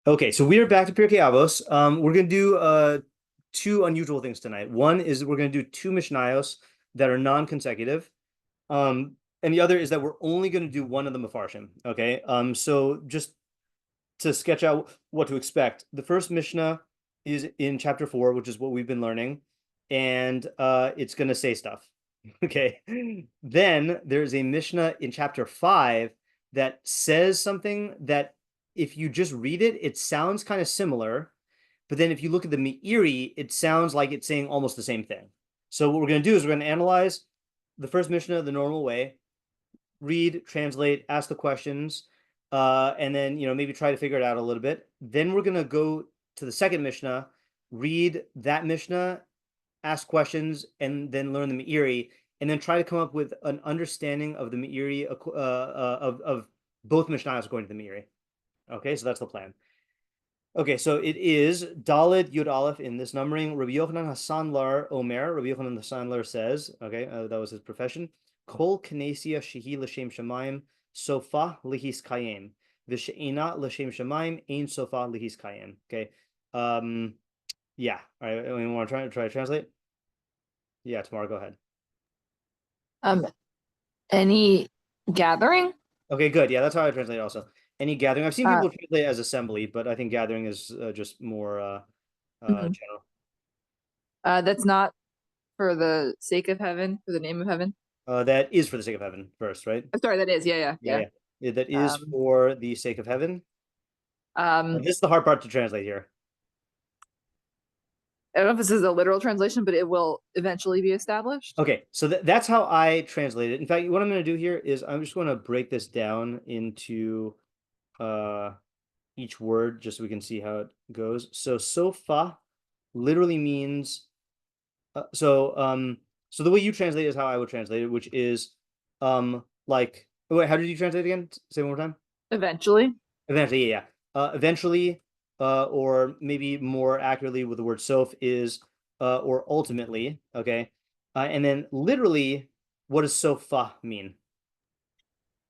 Okay, so we are back to Pirkei Avos. We're going to do two unusual things tonight. One is we're going to do two mishnayos that are non-consecutive. And the other is that we're only going to do one of the mefarshim. Okay. So just to sketch out what to expect, the first mishnah is in chapter 4, which is what we've been learning, and it's going to say stuff. Okay. Then there's a mishnah in chapter 5 that says something that if you just read it, it sounds kind of similar. But then if you look at the Meiri, it sounds like it's saying almost the same thing. So what we're going to do is we're going to analyze the first mishnah the normal way, read, translate, ask the questions, and then maybe try to figure it out a little bit. Then we're going to go to the second mishnah, read that mishnah, ask questions, and then learn the Meiri, and then try to come up with an understanding of the Meiri of both mishnayos according to the Meiri. Okay, so that's the plan. Okay, so it is Daled Yud Aleph in this numbering. Rabbi Yochanan Hasanlar Omer. Rabbi Yochanan Hasanlar says, okay, that was his profession. Kol Knessia Shehi L'Shem Shemaim Sofa Lihis Kayem. V'She'ina L'Shem Shemaim Ein Sofa Lihis Kayem. Okay, yeah. All right, we want to try to translate. Yeah, tomorrow. Go ahead. Any gathering? Okay, good. Yeah, that's how I translate it also. Any gathering. I've seen people translate it as assembly, but I think gathering is just more general. That's not for the sake of heaven, for the name of heaven. That is for the sake of heaven first, right? Sorry, that is, yeah. That is for the sake of heaven. This is the hard part to translate here. I don't know if this is a literal translation, but it will eventually be established. Okay, so that's how I translate it. In fact, what I'm going to do here is I'm just going to break this down into each word just so we can see how it goes. So sofa literally means so the way you translate it is how I would translate it, which is like wait, how did you translate it again? Say it one more time. Eventually, yeah. Eventually, or maybe more accurately with the word sof is or ultimately. Okay, and then literally, what does sofa mean?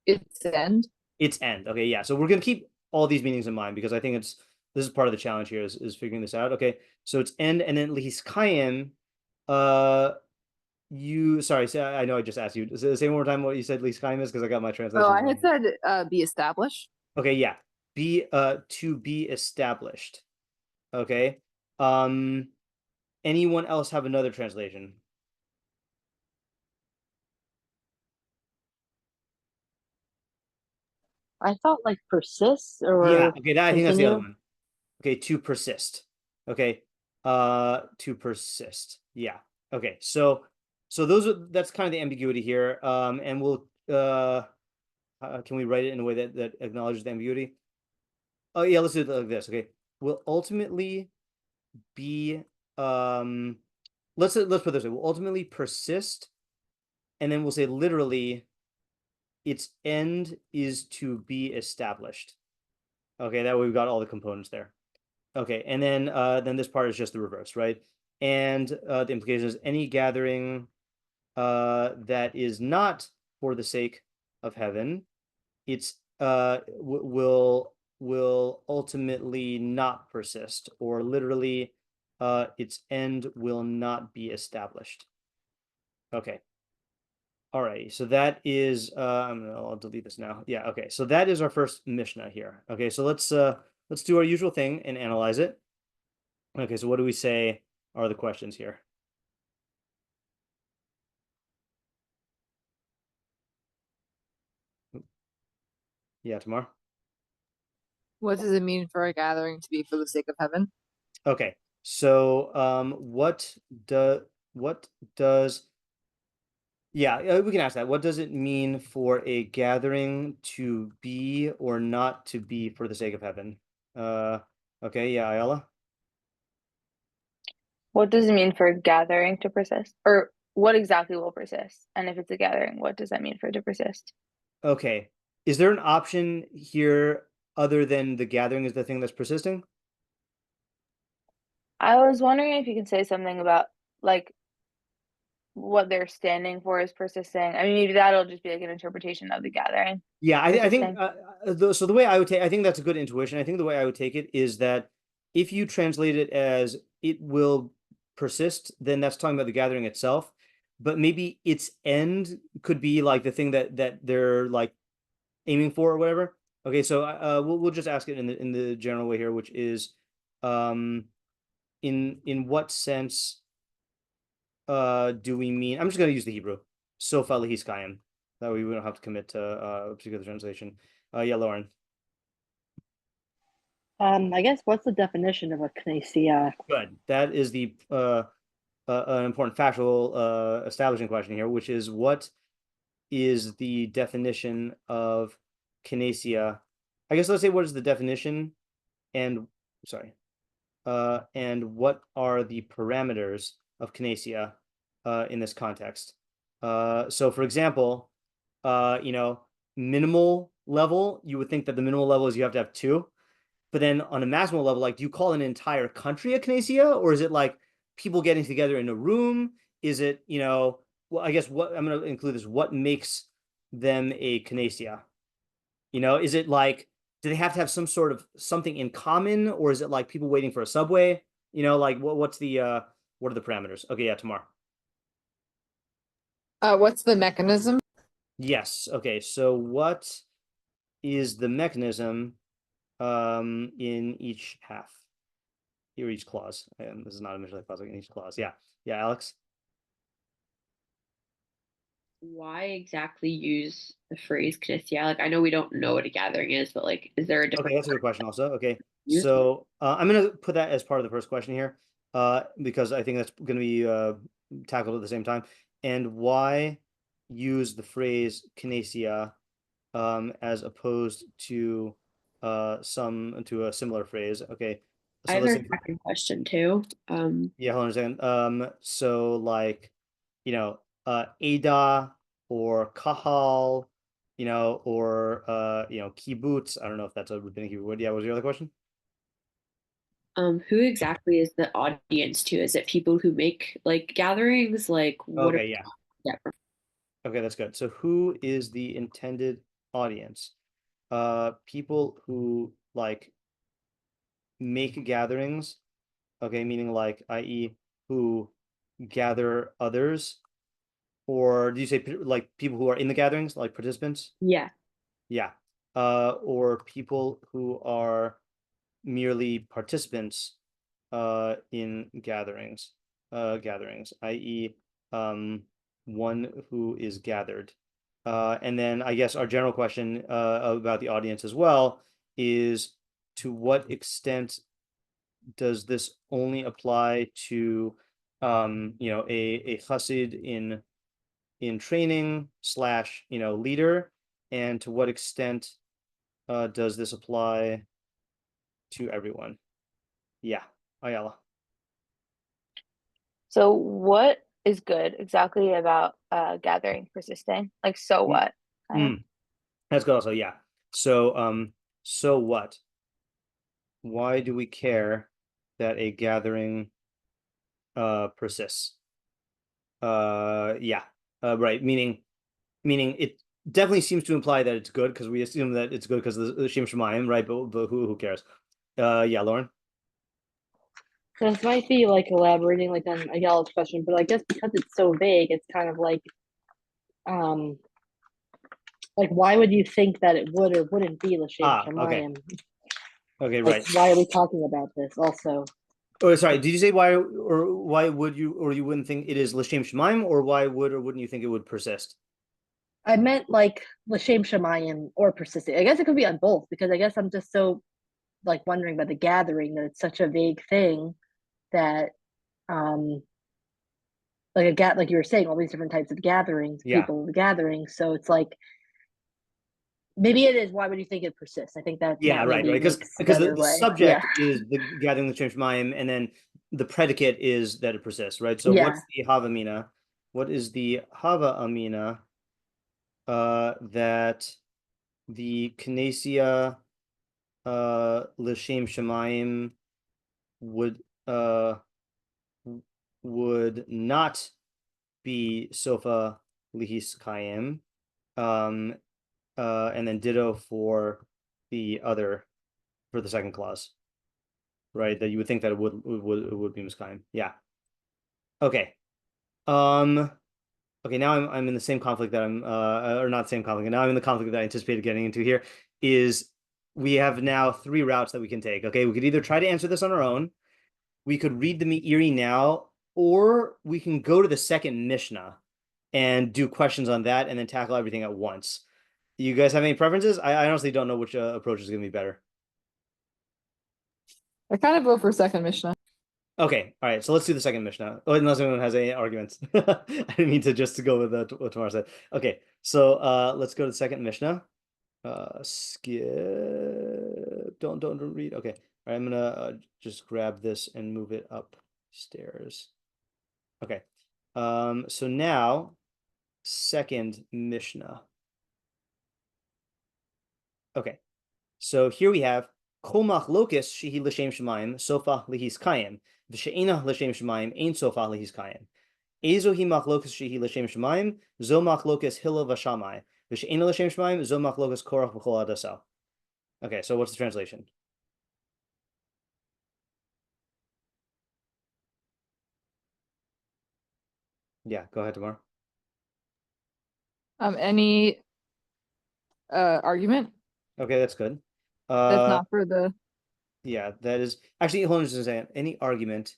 its end. Its end. Okay, yeah. So we're gonna keep all these meanings in mind because I think this is part of the challenge here is figuring this out. Okay, so it's end, and then lihiskayim. Sorry, I know I just asked you. Say one more time what you said lihiskayim is because I got my translation. Oh, I had said be established. Okay, yeah. To be established. Okay. Anyone else have another translation? I thought like persist or yeah, okay, I think that's the other continue. one. Okay, to persist. Okay. To persist. Yeah. Okay, so that's kind of the ambiguity here. And we'll can we write it in a way that acknowledges the ambiguity? Oh yeah, let's do it like this. Okay. Will ultimately be let's put it this way. Will ultimately persist, and then we'll say literally its end is to be established. Okay, that way we've got all the components there. Okay, and then this part is just the reverse, right? And the implication is any gathering that is not for the sake of heaven, it's will ultimately not persist, or literally its end will not be established. Okay. All right, so that is I'll delete this now. Yeah, okay. So that is our first Mishnah here. Okay, so let's do our usual thing and analyze it. Okay, so what do we say are the questions here? Yeah, Tamar. What does it mean for a gathering to be for the sake of heaven? Okay, so what does yeah, we can ask that. What does it mean for a gathering to be or not to be for the sake of heaven? Okay, yeah, Ayala. What does it mean for a gathering to persist? Or what exactly will persist? And if it's a gathering, what does that mean for it to persist? Okay, is there an option here other than the gathering is the thing that's persisting? I was wondering if you could say something about like what they're standing for is persisting. I mean, maybe that'll just be like an interpretation of the gathering. Yeah, I think Persisting. so the way I would take, I think that's a good intuition. I think the way I would take it is that if you translate it as it will persist, then that's talking about the gathering itself. But maybe its end could be like the thing that they're like aiming for or whatever. Okay, so we'll just ask it in the general way here, which is in what sense do we mean? I'm just going to use the Hebrew. Sofa lehiskayim. That way we don't have to commit to a particular translation. Yeah, Lauren. I guess what's the definition of a knessia? Good. That is the an important factual establishing question here, which is what is the definition of kinesia? I guess let's say what is the definition and and what are the parameters of kinesia in this context? So for example, minimal level, you would think that the minimal level is you have to have two. But then on a maximal level, like, do you call an entire country a knessia, or is it like people getting together in a room? Is it, well, I guess what I'm going to include is what makes them a knessia? Is it like, do they have to have some sort of something in common, or is it like people waiting for a subway? Like what are the parameters? Okay, yeah, Tamar. What's the mechanism? Yes. Okay. So what is the mechanism in each half? Here, each clause. And this is not a Mishlei clause, like in each clause. Yeah. Yeah, Alex. Why exactly use the phrase knessia? Like, I know we don't know what a gathering is, but like, is there a different? Okay, that's a good question also. Okay. Use? So I'm going to put that as part of the first question here, because I think that's going to be tackled at the same time. And why use the phrase knessia as opposed to a similar phrase? Okay. So I have let's a say, second question too. yeah, hold on a second. So like, Ada or Kahal, or kibbutz. I don't know if that's a rabbinic Hebrew word. Yeah, what was your other question? Who exactly is the audience to? Is it people who make like gatherings? Like, what? Okay, yeah. Okay, that's good. So who is the intended audience? People who like make gatherings, okay, meaning like, i.e., who gather others, or do you say like people who are in the gatherings, like participants? Yeah. Yeah. Or people who are merely participants in gatherings, i.e., one who is gathered. And then I guess our general question about the audience as well is, to what extent does this only apply to a chassid in training / leader, and to what extent does this apply to everyone? Yeah, Ayala. So what is good exactly about gathering persisting? Like, so what? Kind of. That's good also, yeah. So what? Why do we care that a gathering persists? Yeah. Right. Meaning it definitely seems to imply that it's good, because we assume that it's good because of the Shem Shemayim, right? But who cares? Yeah, Lauren. So this might be like elaborating like on Ayala's question, but I guess because it's so vague, it's kind of like why would you think that it would or wouldn't be l'shem Okay. shamayim? Okay, Like, right. why are we talking about this also? Oh, sorry. Did you say why would you, or you wouldn't think it is l'shem Shemayim, or why would or wouldn't you think it would persist? I meant like l'shem shamayim or persisting. I guess it could be on both, because I guess I'm just so like wondering about the gathering, that it's such a vague thing that like you were saying, all these different types of gatherings, Yeah. people gatherings. So it's like, maybe it is. Why would you think it persists? I think that right, because the subject is the gathering the Shem Shemayim, and then the predicate is that it persists, right? So what's the hava amina? What is the hava amina that the knessia l'shem Shemayim would not be sofa lihis kayim, and then ditto for the second clause, right? That you would think that it would be miskayim. Yeah. Okay. Okay, now I'm in the same conflict that I'm or not same conflict. Now I'm in the conflict that I anticipated getting into here. Is we have now 3 routes that we can take. Okay, we could either try to answer this on our own, we could read the Meiri now, or we can go to the second Mishnah and do questions on that and then tackle everything at once. You guys have any preferences? I honestly don't know which approach is going to be better. I kind of vote for second Mishnah. Okay, all right, so let's do the second Mishnah. Oh, unless anyone has any arguments. I didn't mean to just go with what Tamar said. Okay, so let's go to the second Mishnah. Skip. Don't read. Okay, all right, I'm gonna just grab this and move it upstairs. Okay, so now second Mishnah. Okay, so here we have Kol Machlokess shehi l'shem shemaim sofa lihis kayim v'she'ena l'shem shemaim ein sofa lihis kayim. Ezo hi Machlokess shehi l'shem shemaim zo Machlokess hillel v'shamai v'she'ena l'shem shemaim zo Machlokess korach v'chol adasal. Okay, so what's the translation? Yeah, go ahead, Tamar. Any argument Okay, that's good. that's not for the Yeah, that is actually, hold on just a second. Any argument?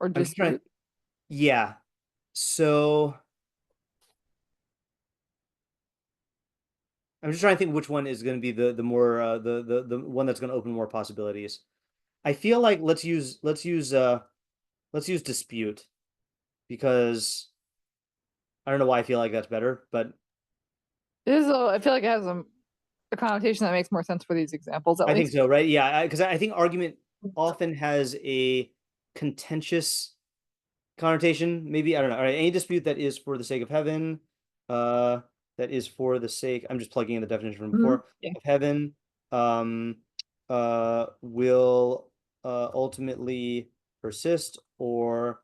or I'm just trying. dispute. Yeah. So I'm just trying to think which one is going to be the more the one that's going to open more possibilities. I feel like let's use dispute, because I don't know why I feel like that's better, but I feel like it has a connotation that makes more sense for these examples. At I think least. so, right? Yeah, because I think argument often has a contentious connotation. Maybe, I don't know. All right, any dispute that is for the sake of heaven, that is for the sake. I'm just plugging in the definition from before. Yeah. Of heaven, will ultimately persist, or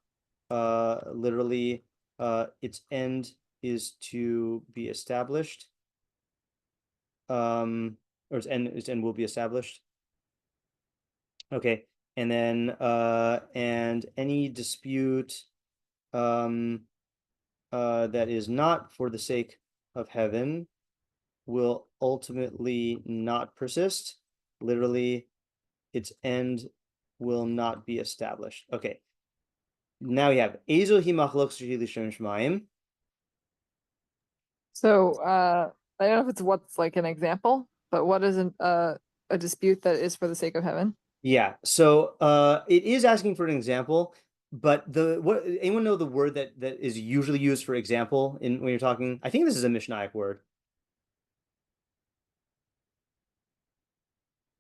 literally, its end is to be established. Or its end will be established. Okay, and then and any dispute that is not for the sake of heaven will ultimately not persist. Literally, its end will not be established. Okay. Now we have Ezo hi Machlokess shehi l'shem shemaim. So I don't know if it's what's like an example, but what is a dispute that is for the sake of heaven? Yeah, so it is asking for an example, but anyone know the word that is usually used for example when you're talking? I think this is a Mishnaic word.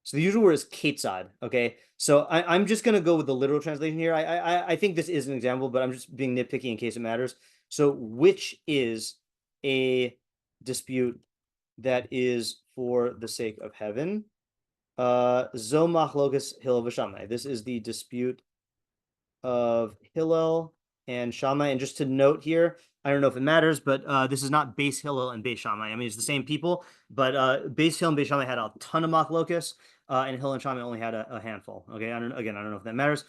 So the usual word is ketzad. Okay, so I'm just gonna go with the literal translation here. I think this is an example, but I'm just being nitpicky in case it matters. So which is a dispute that is for the sake of heaven? Zo Machlokess Hillel v'Shamai. This is the dispute of Hillel and Shammai. And just to note here, I don't know if it matters, but this is not Beis Hillel and Beis Shammai. I mean, it's the same people, but Beis Hillel and Beis Shammai had a ton of Machlokess, and Hillel and Shammai only had a handful. Okay, I don't know if that matters.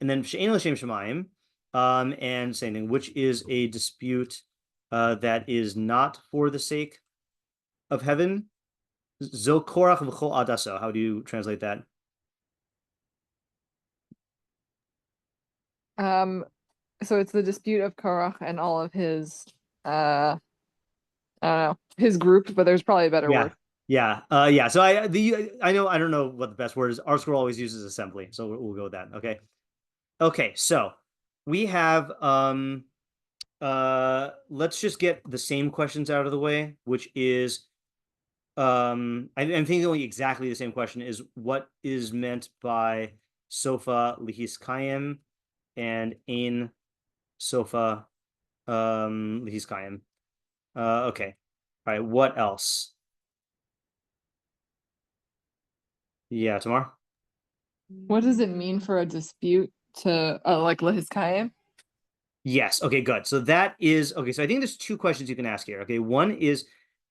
And then She'ein l'shem shemaim, and same thing, which is a dispute that is not for the sake of heaven. Zo korach v'chol adaso. How do you translate that? So it's the dispute of Korach and all of his I don't know, his group, but there's probably a better word. Yeah. So I don't know what the best word is. Our school always uses assembly, so we'll go with that. Okay. So we have let's just get the same questions out of the way, which is I'm thinking only exactly the same question is what is meant by sofa lihis kayim and ein sofa lihis kayim. Okay. All right, what else? Yeah, Tamar? What does it mean for a dispute to like Lihis Kayim? Yes. Okay, good. So that is okay. So I think there's two questions you can ask here. Okay, one is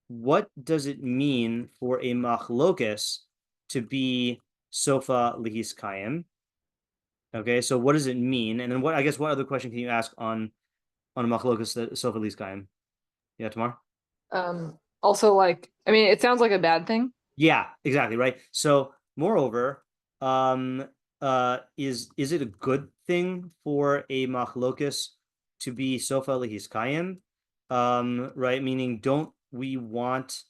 what does it mean for a machlokess to be sofa lihis kayim? Okay, so what does it mean? And then what what other question can you ask on a machlokess that sofa lihis kayim? Yeah, Tamar? Also, like, I mean, it sounds like a bad thing. Yeah, exactly, right. So moreover, is it a good thing for a machlokes to be sofa lihis kayim? Right, meaning don't we want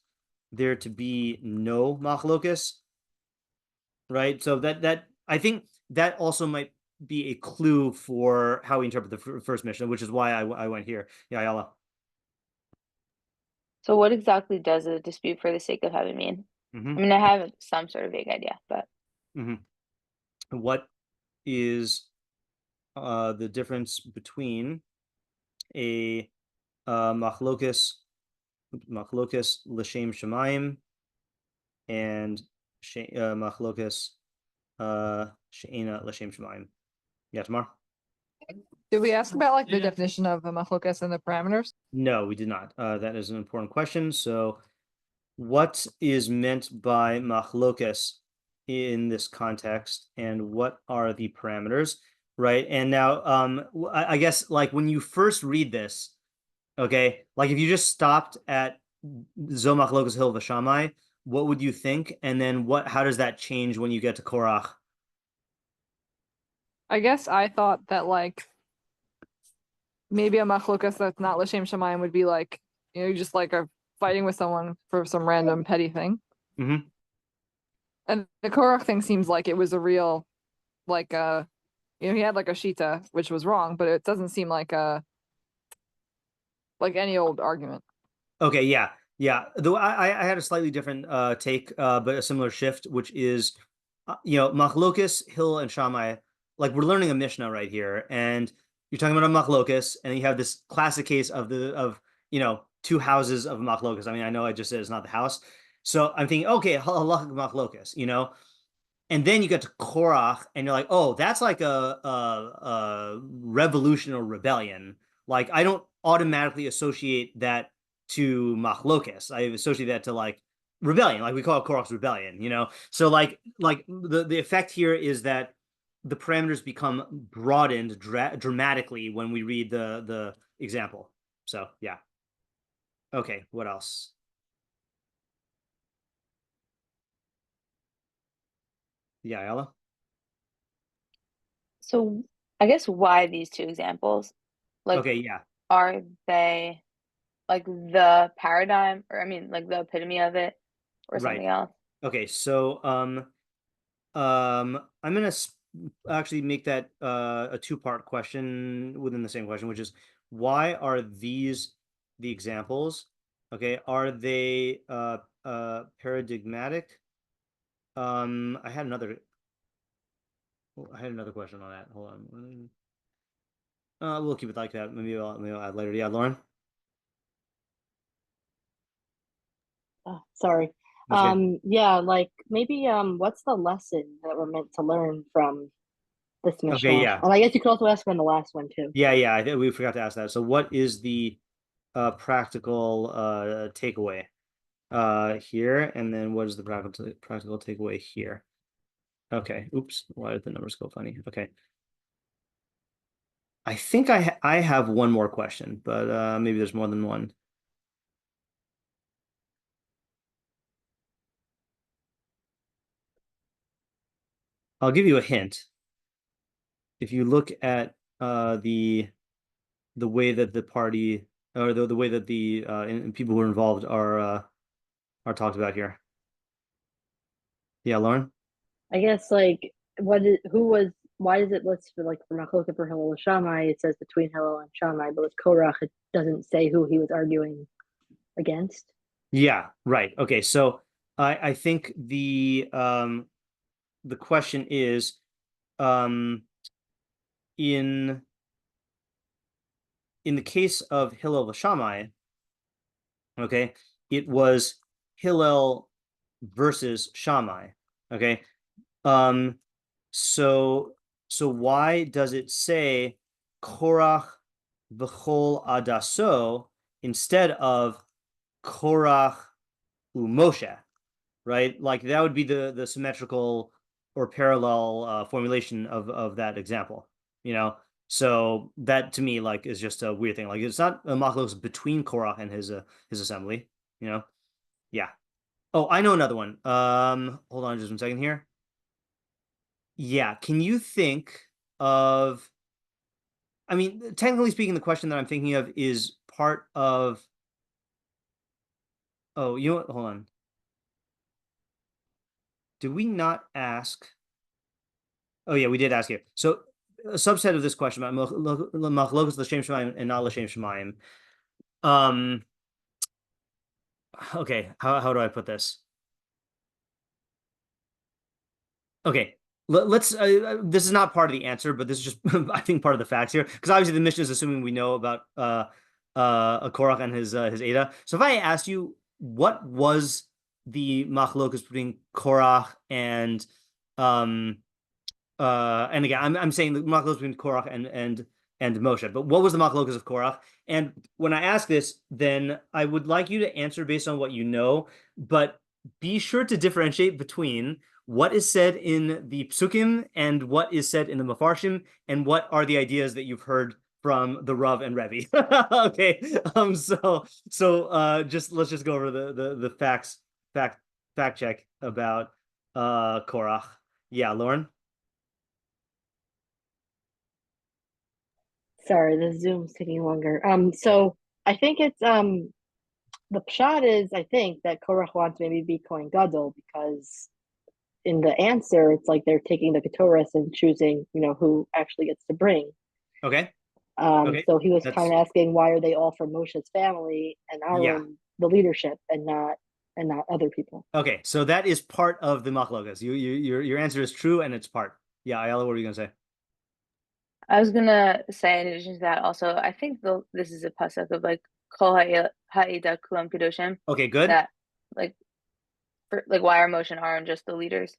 there to be no machlokes? Right. So that I think that also might be a clue for how we interpret the first mission, which is why I went here. Yeah, Ayala. So what exactly does a dispute for the sake of having mean? Mm-hmm. I mean, I have some sort of vague idea, but What is the difference between a machlokes l'shem shemayim and machlokes she'ena l'shem shemayim? Yeah, Tamar? Did we ask about like the definition of a machlokess and the parameters? No, we did not. That is an important question. So what is meant by machlokes in this context, and what are the parameters, right? And now, I guess like when you first read this, okay, like if you just stopped at zo machlokes hil v'shamai, what would you think? And then how does that change when you get to Korach? I guess I thought that like maybe a machlokes that's not l'shem shamayim would be like, you know, you just like are fighting with someone for some random petty thing. Mm-hmm. And the Korach thing seems like it was a real, like you know, he had like a shita, which was wrong, but it doesn't seem like any old argument. Okay, yeah. Though I had a slightly different take, but a similar shift, which is, machlokes, Hillel, and Shammai. Like we're learning a Mishnah right here, and you're talking about a machlokes, and you have this classic case of two houses of machlokes. I mean, I know I just said it's not the house, so I'm thinking, okay, halachic machlokes, and then you get to Korach, and you're like, oh, that's like a revolution or rebellion. Like I don't automatically associate that to Machlokess. I associate that to like rebellion, like we call it Korach's rebellion, So like the effect here is that the parameters become broadened dramatically when we read the example. So yeah. Okay, what else? Yeah, Ella? so I guess why these two examples? Like, Okay, yeah. are they like the paradigm, or I mean, like the epitome of it, or something else? Okay, so I'm gonna actually make that a two-part question within the same question, which is why are these the examples? Okay, are they paradigmatic? I had another question on that. Hold on. We'll keep it like that. Maybe I'll add later. Yeah, Lauren. Sorry. Okay. Yeah, like maybe what's the lesson that we're meant to learn from this Mishnah? Okay, yeah. And I guess you could also ask on the last one too. Yeah. I think we forgot to ask that. So, what is the practical takeaway here, and then what is the practical takeaway here? Okay. Oops. Why did the numbers go funny? Okay. I think I have one more question, but maybe there's more than one. I'll give you a hint. If you look at the way that the party, or the way that the people who are involved are talked about here. Yeah, Lauren. I guess like why does it list for like for Machlokes for Hillel and Shammai? It says between Hillel and Shammai, but with Korach it doesn't say who he was arguing against. Yeah, right. Okay, so I think the question is in the case of Hillel Shammai, okay, it was Hillel versus Shammai. Okay. So why does it say Korach v'chol adaso instead of Korach Moshe, right? Like that would be the symmetrical or parallel formulation of that example, you know. So that to me like is just a weird thing. Like it's not a machlokes between Korach and his assembly, you know. Yeah. Oh, I know another one. Hold on just 1 second here. Yeah, can you think of? I mean, technically speaking, the question that I'm thinking of is part of. Oh, you know what? Hold on. Did we not ask? Oh yeah, we did ask you. So a subset of this question about machlokes l'shem shemayim and not l'shem shemayim. Okay, how do I put this? Okay, let's. This is not part of the answer, but this is just I think part of the facts here, because obviously the mission is assuming we know about a Korach and his Ada. So if I asked you what was the machlokas between Korach and again I'm saying the machlokas between Korach and Moshe, but what was the machlokas of Korach? And when I ask this, then I would like you to answer based on what you know, but be sure to differentiate between what is said in the psukim and what is said in the mafarshim, and what are the ideas that you've heard from the Rav and Rebbe. Okay, so just let's just go over the fact check about Korach. Yeah, Lauren. Sorry, the Zoom's taking longer. So I think it's the pshat is I think that Korach wants to maybe be Kohen Gadol, because in the answer it's like they're taking the Ketores and choosing, you know, who actually gets to bring. Okay. So he was kind of asking, why are they all from Moshe's family and Aaron the leadership and not other people? Okay, so that is part of the machlokas. Your answer is true, and it's part. Yeah, Ayala, what were you gonna say? I was gonna say in addition to that, also I think this is a pasuk of like kol ha'eda kulam kedoshim. Okay, good. That like why are Moshe and Aaron just the leaders?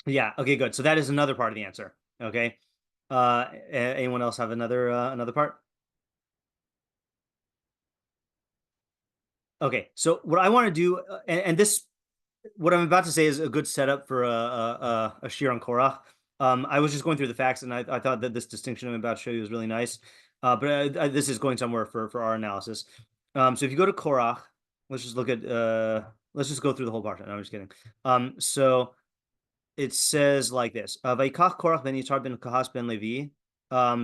Yeah. Okay, good. So that is another part of the answer. Okay. Anyone else have another part? Okay. So what I want to do, and this, what I'm about to say is a good setup for a shiur on Korach. I was just going through the facts, and I thought that this distinction I'm about to show you is really nice. But this is going somewhere for our analysis. So if you go to Korach, let's just look at let's just go through the whole part. No, I'm just kidding. So it says like this: Vayikach Korach ben Yitzhar ben Kahas ben Levi.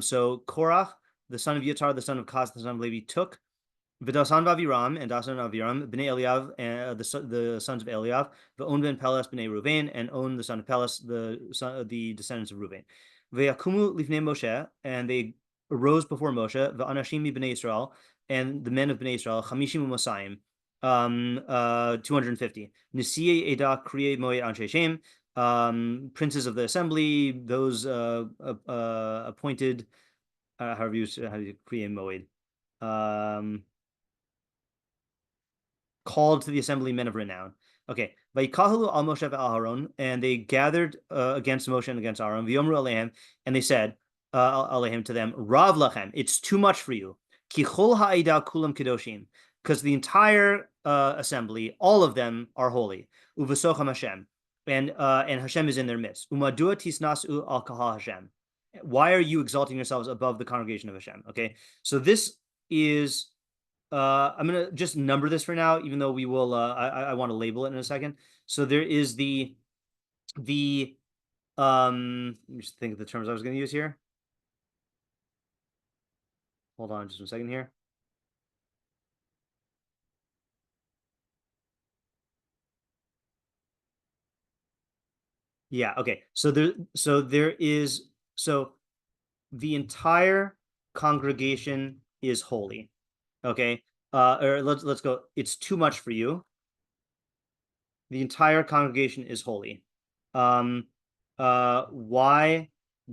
So Korach, the son of Yitzhar, the son of Kahas, the son of Levi, took V'dasan v'Aviram and Dasan Aviram bnei Eliav, and the sons of Eliav, v'on ben Peles bnei Ruvain, and On the son of Peles, the descendants of Ruvain. V'yakumu lifnei Moshe, and they arose before Moshe. V'anashim bnei Israel, and the men of bnei Israel, chamishim u'masayim, 250. Nisiei Eda kriei moed anshe Shem, princes of the assembly, those appointed, however you kriei moed. Called to the assembly men of renown. Okay. Vayikahalu al Moshe ve'al Aaron, and they gathered against Moshe and against Aaron. V'yomru alehem, and they said alehem to them, Rav lachem, it's too much for you. Ki chol ha'ida kulam kedoshim, because the entire assembly, all of them are holy. Uvasocham Hashem, and Hashem is in their midst. Umadua tisnasu al kahal Hashem. Why are you exalting yourselves above the congregation of Hashem? Okay, so this is. I'm gonna just number this for now, even though we will. I want to label it in a second. So there is the. Let me just think of the terms I was going to use here. Hold on, just 1 second here. Yeah. Okay. So there is. So the entire congregation is holy. Okay, or let's go. It's too much for you. The entire congregation is holy. Why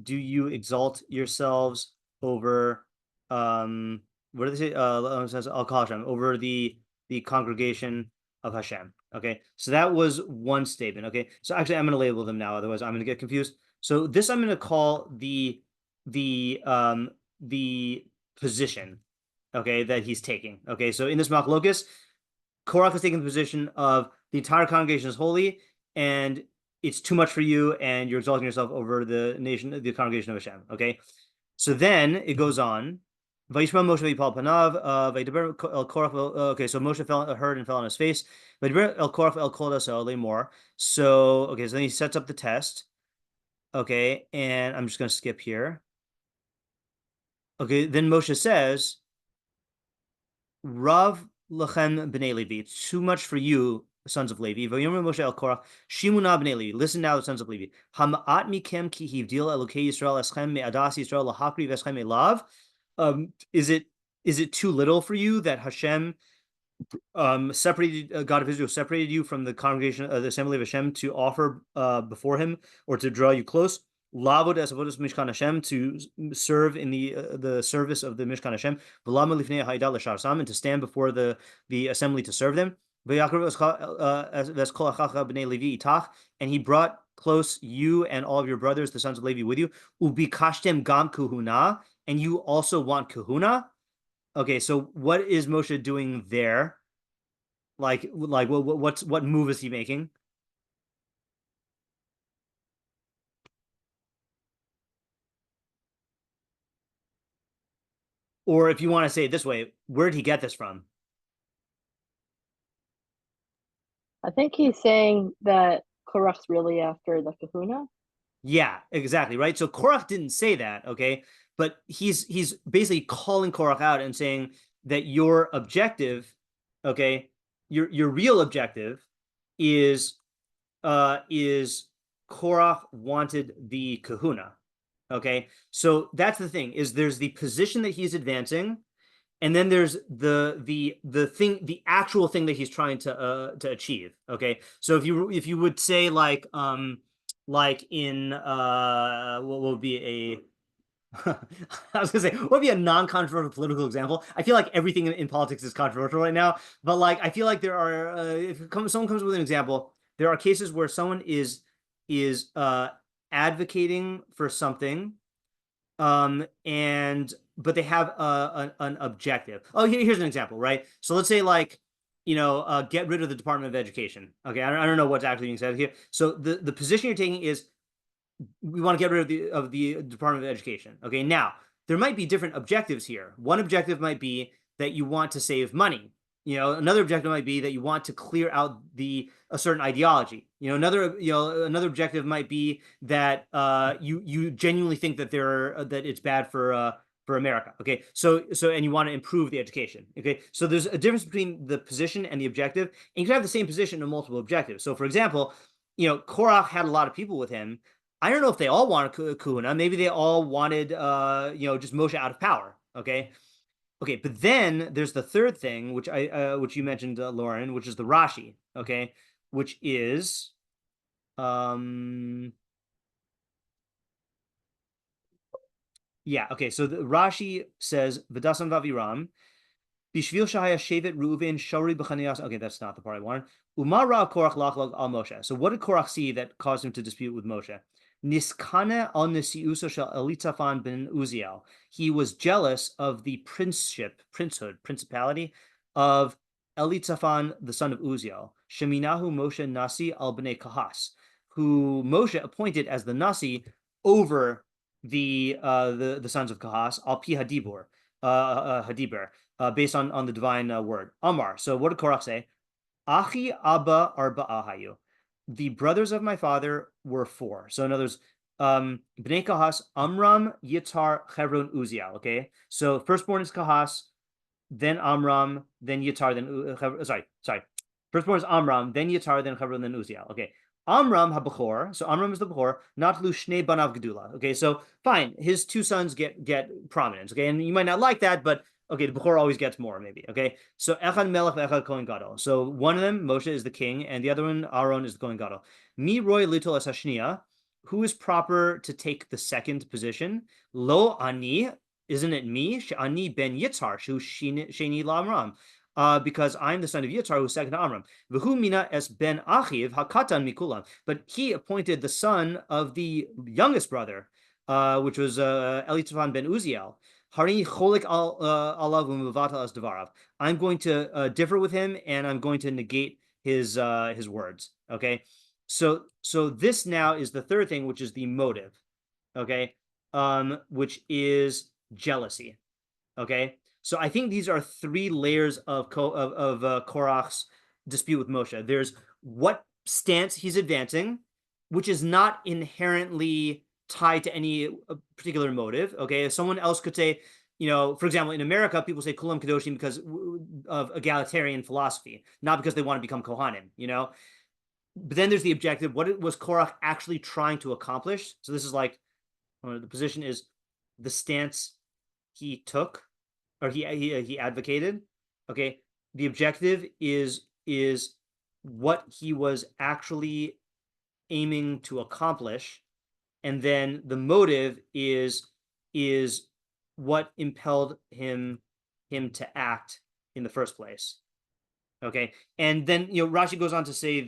do you exalt yourselves over what do they say? Says Al Hashem, over the congregation of Hashem. Okay, so that was one statement. Okay, so actually I'm going to label them now, otherwise I'm going to get confused. So this I'm going to call the position. okay, that he's taking. Okay, so in this Machlokess, Korach is taking the position of the entire congregation is holy, and it's too much for you, and you're exalting yourself over the nation, the congregation of Hashem. Okay, so then it goes on. Vayishma Moshe v'yipal panav. Vaydaber el Korach. Okay, so Moshe heard and fell on his face. Vaydaber el Korach el kol daseh more. So okay, so then he sets up the test. Okay, and I'm just going to skip here. Okay, then Moshe says, Rav lachem b'nei Levi, it's too much for you, sons of Levi. Vayomer Moshe el Korach, Shimuna b'nei Levi, listen now, sons of Levi. Hama'at mikem ki hivdil elokei Yisrael eschem me'adas Yisrael lahakri v'eschem elav. Is it too little for you that Hashem separated, God of Israel separated you from the congregation, the assembly of Hashem, to offer before him, or to draw you close? Lavod es avodas Mishkan Hashem, to serve in the service of the Mishkan Hashem, v'lama lifnei ha'ida l'shar sam, and to stand before the assembly to serve them. And he brought close you and all of your brothers, the sons of Levi, with you. Ubikashtem gam kuhuna, and you also want kahuna. Okay, so what is Moshe doing there? Like what move is he making? Or if you want to say it this way, where did he get this from? I think he's saying that Korach's really after the kahuna. Yeah, exactly, right? So Korach didn't say that, okay? But he's basically calling Korach out and saying that your objective, okay, your real objective is Korach wanted the kahuna. Okay, so that's the thing, is there's the position that he's advancing, and then there's the actual thing that he's trying to achieve. Okay, so if you would say like in what would be a I was gonna say, what would be a non-controversial political example? I feel like everything in politics is controversial right now, but like I feel like there are if someone comes with an example, there are cases where someone is advocating for something, but they have an objective. Oh, here's an example, right? So let's say like, get rid of the Department of Education. Okay, I don't know what's actually being said here. So the position you're taking is we want to get rid of the Department of Education. Okay, now there might be different objectives here. One objective might be that you want to save money. Another objective might be that you want to clear out a certain ideology. Another objective might be that you genuinely think that that it's bad for America. Okay, so and you want to improve the education. Okay, so there's a difference between the position and the objective, and you can have the same position and multiple objectives. So for example, Korach had a lot of people with him. I don't know if they all wanted kahuna. Maybe they all wanted just Moshe out of power. Okay, but then there's the third thing, which you mentioned, Lauren, which is the Rashi. Okay, which is okay. So the Rashi says V'dasan Vaviram Bishvil Shahaya Shevet Reuven Shori B'Chanias. Okay, that's not the part I wanted. Umar Ra Korach Lachlog al Moshe. So what did Korach see that caused him to dispute with Moshe? Niskane al Nesiuso shel Elitzaphan ben Uziel. He was jealous of the principality of Elitzaphan, the son of Uziel. Sheminahu Moshe Nasi al bnei Kahas, who Moshe appointed as the Nasi over the sons of Kahas, al pi hadibur, based on the divine word. Amar. So what did Korach say? Achi Abba Arba'a Hayu. The brothers of my father were 4. So in other words, Bnei Kahas, Amram, Yitzhar, Hebron, Uziel. Okay, so firstborn is Kahas, then Amram, then Yitzhar, then sorry. Firstborn is Amram, then Yitzhar, then Hebron, then Uziel. Okay, Amram habachor. So Amram is the Bechor, not Shnei banav gedula. Okay, so fine, his 2 sons get prominence. Okay, and you might not like that, but okay, the Bechor always gets more, maybe. Okay, so Echad Melech Echad Kohen Gadol. So one of them, Moshe, is the king, and the other one, Aaron, is the Kohen Gadol. Mi Roy Little as Hashniya. Who is proper to take the second position? Lo Ani, isn't it me? Ani ben Yitzhar, Shu Sheni Lamram. Because I'm the son of Yitzhar, who's second to Amram. V'hu mina es ben Achiv hakatan mikulam. But he appointed the son of the youngest brother, which was Elitzaphan ben Uziel. Hari cholik alav u'mevatal as devarav. I'm going to differ with him, and I'm going to negate his words. Okay, so this now is the third thing, which is the motive. Okay, which is jealousy. Okay, so I think these are three layers of Korach's dispute with Moshe. There's what stance he's advancing, which is not inherently tied to any particular motive. Okay, someone else could say, for example, in America, people say Kulam Kadoshim because of egalitarian philosophy, not because they want to become Kohanim. But then there's the objective. What was Korach actually trying to accomplish? So this is like the position is the stance he took, or he advocated. Okay, the objective is what he was actually aiming to accomplish, and then the motive is what impelled him to act in the first place. Okay, and then Rashi goes on to say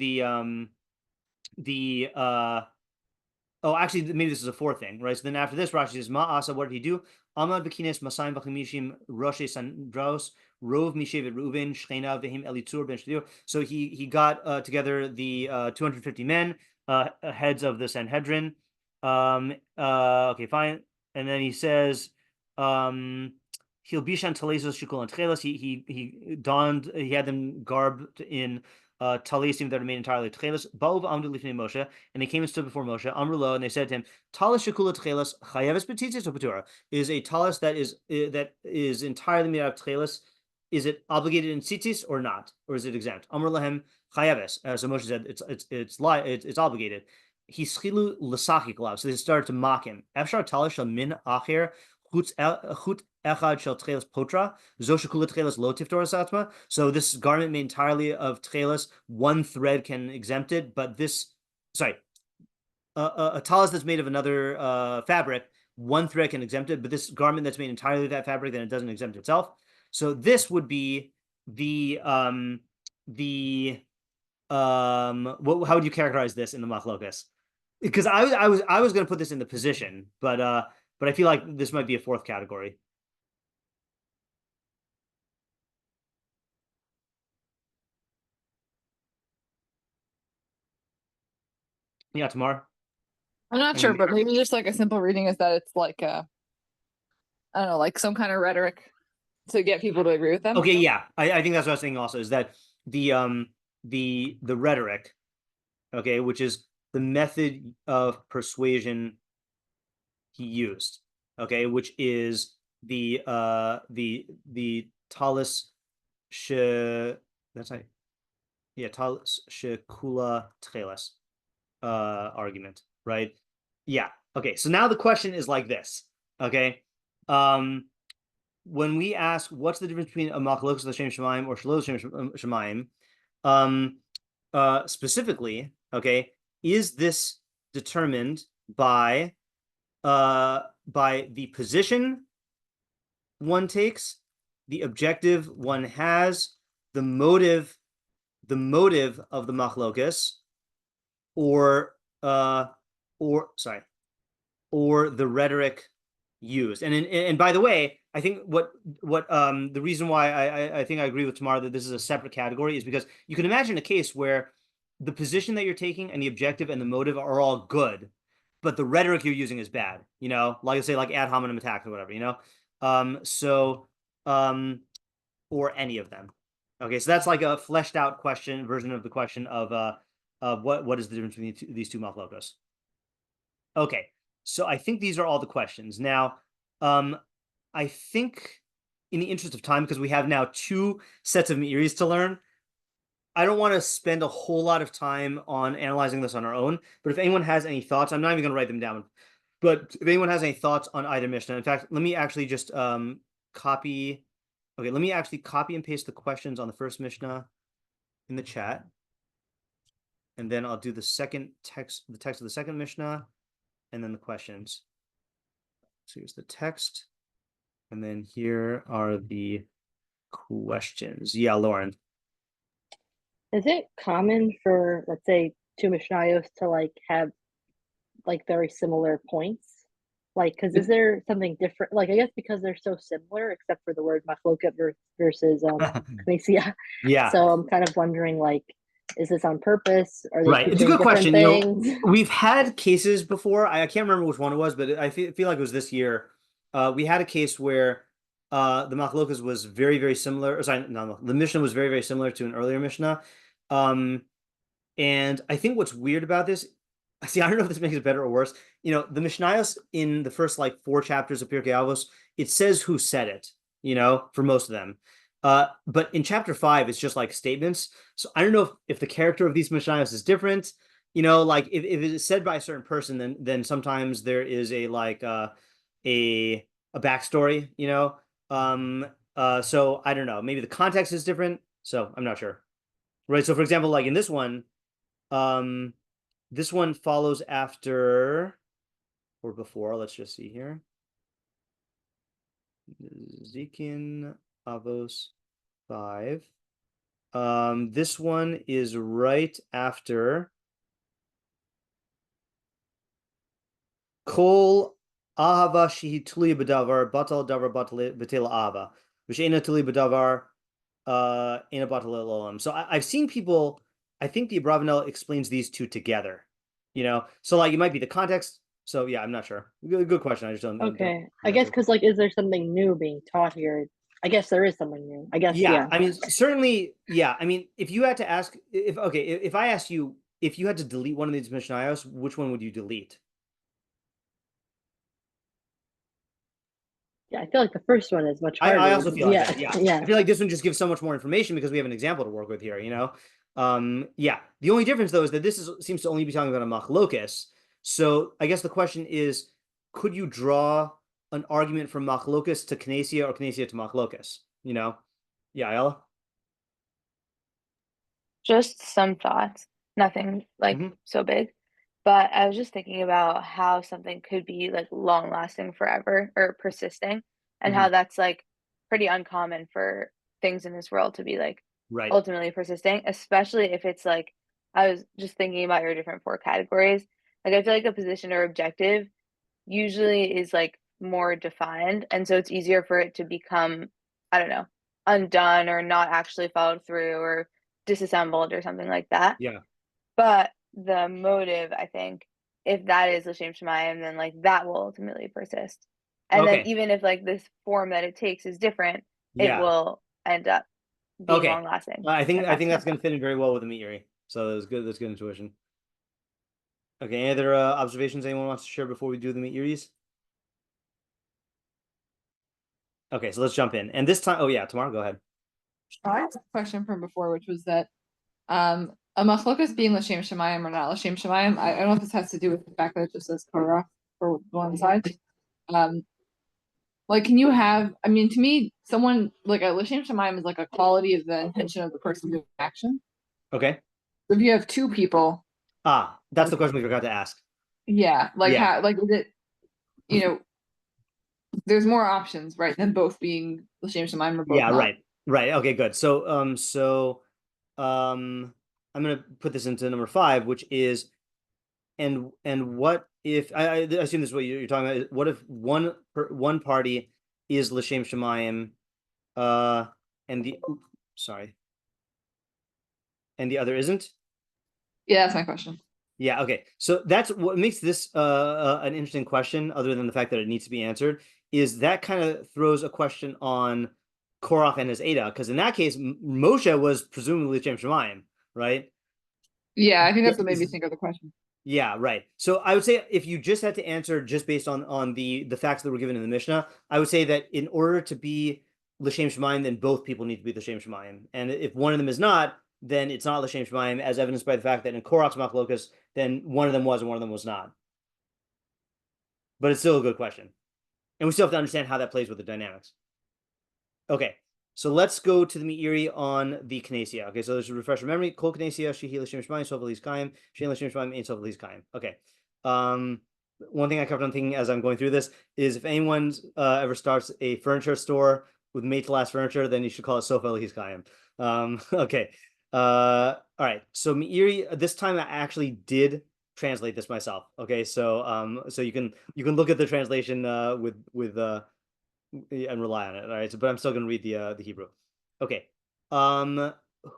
actually, maybe this is a fourth thing, right? So then after this, Rashi says, Ma'asa, what did he do? Amad Bekines Masayim V'Chamishim Rosh Sandros Rov Mishevet Reuven Shchena Vehim Elitzur Ben Shliur. So he got together the 250 men, heads of the Sanhedrin. Okay, fine. And then he says, Hilbishan Talesos Shikul and Tchelas. He had them garbed in talesim that remain entirely tchelas. Ba'u v'amdu lifnei Moshe, and they came and stood before Moshe. Amru lo, and they said to him, Talis shekula tchelas chayeves b'tzitzis or patura. Is a talis that is entirely made out of tchelas, is it obligated in tzitzis or not, or is it exempt? Amru lahem chayeves. So Moshe said it's obligated. He schilu l'sachik lav. So they started to mock him. Efshar talis shel min acher chut echad shel tchelas potra zo shekula tchelas lo tiftor satma. So this garment made entirely of tchelas, one thread can exempt it, but a talis that's made of another fabric, one thread can exempt it, but this garment that's made entirely of that fabric, then it doesn't exempt itself. So this would be how would you characterize this in the Machlokess? Because I was going to put this in the position, but I feel like this might be a fourth category. Yeah, Tamar. I'm not sure, but maybe just like a simple reading is that it's like I don't know, like some kind of rhetoric to get people to agree with them. Okay, yeah, I think that's what I was thinking also, is that the rhetoric, okay, which is the method of persuasion he used, okay, which is the talis talis shekula tcheles argument, right? Yeah. Okay. So now the question is like this. Okay. When we ask what's the difference between a machlokes l'shem shemaim or shelo l'shem shemaim, specifically, okay, is this determined by the position one takes, the objective one has, the motive of the machlokes, or the rhetoric used. And by the way, I think what the reason why I think I agree with Tamar that this is a separate category is because you can imagine a case where the position that you're taking and the objective and the motive are all good, but the rhetoric you're using is bad, like I say, like ad hominem attack or whatever, or any of them. Okay, so that's like a fleshed out version of the question of what is the difference between these two machlokes. Okay, so I think these are all the questions. Now, I think in the interest of time, because we have now 2 sets of Meiris to learn, I don't want to spend a whole lot of time on analyzing this on our own, but if anyone has any thoughts, I'm not even going to write them down, but if anyone has any thoughts on either Mishnah, in fact, let me actually just copy and paste the questions on the first Mishnah in the chat, and then I'll do the text of the second Mishnah, and then the questions. So here's the text, and then here are the questions. Yeah, Lauren. Is it common for, let's say, 2 mishnayos to have very similar points? Like, because is there something different? Like, I guess because they're so similar, except for the word Machlokess versus Knessia. Yeah. So I'm kind of wondering, like, is this on purpose? Are they Right. It's a teaching good question. different You things? know, we've had cases before. I can't remember which one it was, but I feel like it was this year. We had a case where the Machlokess was very, very similar. Or sorry, no, the Mishnah was very, very similar to an earlier Mishnah. And I think what's weird about this, see, I don't know if this makes it better or worse. You know, the mishnayos in the first like 4 chapters of Pirkei Avos, it says who said it, you know, for most of them. But in chapter 5, it's just like statements. So I don't know if the character of these mishnayos is different. You know, like if it is said by a certain person, then sometimes there is a like a backstory, you know. So I don't know. Maybe the context is different. So I'm not sure. Right. So for example, like in this one follows after or before. Let's just see here. Zikin Avos 5. This one is right after Kol Ahava Shehi Tuli B'Davar Batal Davar Batela Ava V'Sheina Tuli B'Davar Ena Batal Olam. So I've seen people. I think the Abravanel explains these two together. You know, so like it might be the context. So yeah, I'm not sure. Good question. I just don't. Okay, I guess because like, is there something new being taught here? I guess there is something new. I guess yeah. I mean, certainly, yeah. I mean, if you had to ask, if I asked you if you had to delete one of these mishnayos, which one would you delete? Yeah, I feel like the first one is much harder. I also feel like that. Yeah. I feel like this one just gives so much more information because we have an example to work with here. You know, yeah. The only difference though is that this seems to only be talking about a Machlokess. So I guess the question is, could you draw an argument from Machlokess to Knessia or Knessia to Machlokess? You know, yeah, Ayala? Just some thoughts, nothing like so big. But I was just thinking about how something could be like long lasting forever or persisting, and how that's like pretty uncommon for things in this world to be like ultimately persisting, especially if it's like, I was just thinking about your different 4 categories. Like I feel like a position or objective usually is like more defined, and so it's easier for it to become, I don't know, undone or not actually followed through or disassembled or something like that. Yeah. But the motive, I think, if that is l'shem shamayim, then like that will ultimately persist. And then even if like this form that it takes is different, it will end up being long lasting. I think that's going to fit in very well with the Meiri. So that's good. That's good intuition. Okay. Any other observations anyone wants to share before we do the Meiris? Okay, so let's jump in. And this time, Tamar, go ahead. I had a question from before, which was that a Machlokess being l'shem shamayim or not l'shem shamayim. I don't know if this has to do with the fact that it just says korach for one side. Like, can you have? I mean, to me, someone like a l'shem shamayim is like a quality of the intention of the person doing action. Okay. If you have 2 people. That's the question we forgot to ask. Yeah, like how? Like, is it? You know, there's more options, right, than both being l'shem shamayim or both. Yeah, not. Right. Okay, good. So, I'm gonna put this into number 5, which is, and what if I assume this is what you're talking about? What if one party is l'shem shamayim, and the other isn't? Yeah, that's my question. Yeah. Okay. So that's what makes this an interesting question, other than the fact that it needs to be answered. Is that kind of throws a question on Korach and his Ada, because in that case, Moshe was presumably l'shem shamayim, right? Yeah, I think that's what made me think of the question. Yeah, right. So I would say if you just had to answer just based on the facts that were given in the Mishnah, I would say that in order to be l'shem shamayim, then both people need to be l'shem shamayim, and if one of them is not, then it's not l'shem shamayim, as evidenced by the fact that in Korach's Machlokess, then one of them was and one of them was not. But it's still a good question, and we still have to understand how that plays with the dynamics. Okay, so let's go to the Meiri on the Knessia. Okay, so there's a refresh your memory. Kol Knessia shehi l'shem shamayim sof l'is kaim shein l'shem shamayim ein sof l'is kaim. Okay. One thing I kept on thinking as I'm going through this is if anyone ever starts a furniture store with made to last furniture, then you should call it sof l'is kaim. Okay. All right. So Meiri, this time I actually did translate this myself. Okay, so so you can look at the translation with and rely on it. All right, so but I'm still going to read the Hebrew. Okay.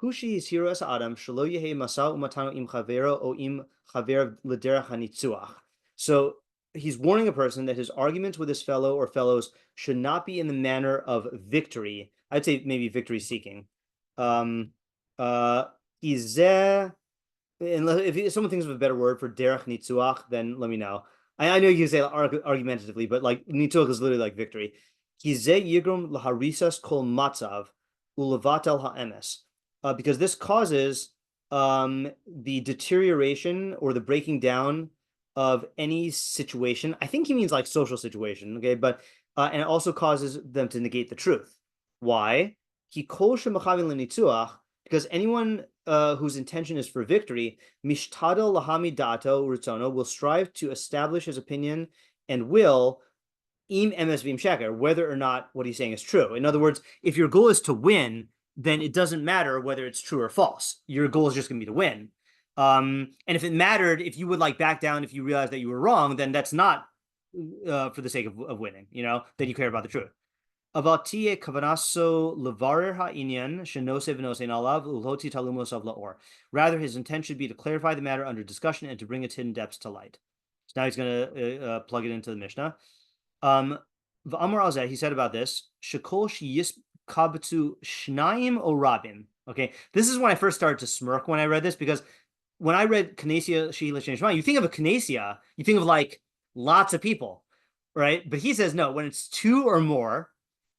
Hushi shiur es adam shelo yehe masa umatano im chavero o im chaver l'derech hanitzuach. So he's warning a person that his arguments with his fellow or fellows should not be in the manner of victory. I'd say maybe victory seeking. Izeh, and if someone thinks of a better word for derech nitzuach, then let me know. I know you can say argumentatively, but like nitzuach is literally like victory. Kizeh yigrom laharisas kol matzav ulevatel ha'emes. Because this causes the deterioration or the breaking down of any situation. I think he means like social situation, okay? But and it also causes them to negate the truth. Why? Because anyone whose intention is for victory, mishtadel lahami dato ritzono, will strive to establish his opinion and will im emes v'im sheker, whether or not what he's saying is true. In other words, if your goal is to win, then it doesn't matter whether it's true or false. Your goal is just going to be to win. And if it mattered, if you would like back down, if you realize that you were wrong, then that's not for the sake of winning, then you care about the truth. Rather, his intent should be to clarify the matter under discussion and to bring its hidden depths to light. So now he's going to plug it into the Mishnah. He said about this, kabtu shnayim o rabim. Okay, this is when I first started to smirk when I read this, because when I read Knessia Shehi L'Shem Shema, you think of a Knessia, you think of like lots of people, right? But he says no, when it's two or more,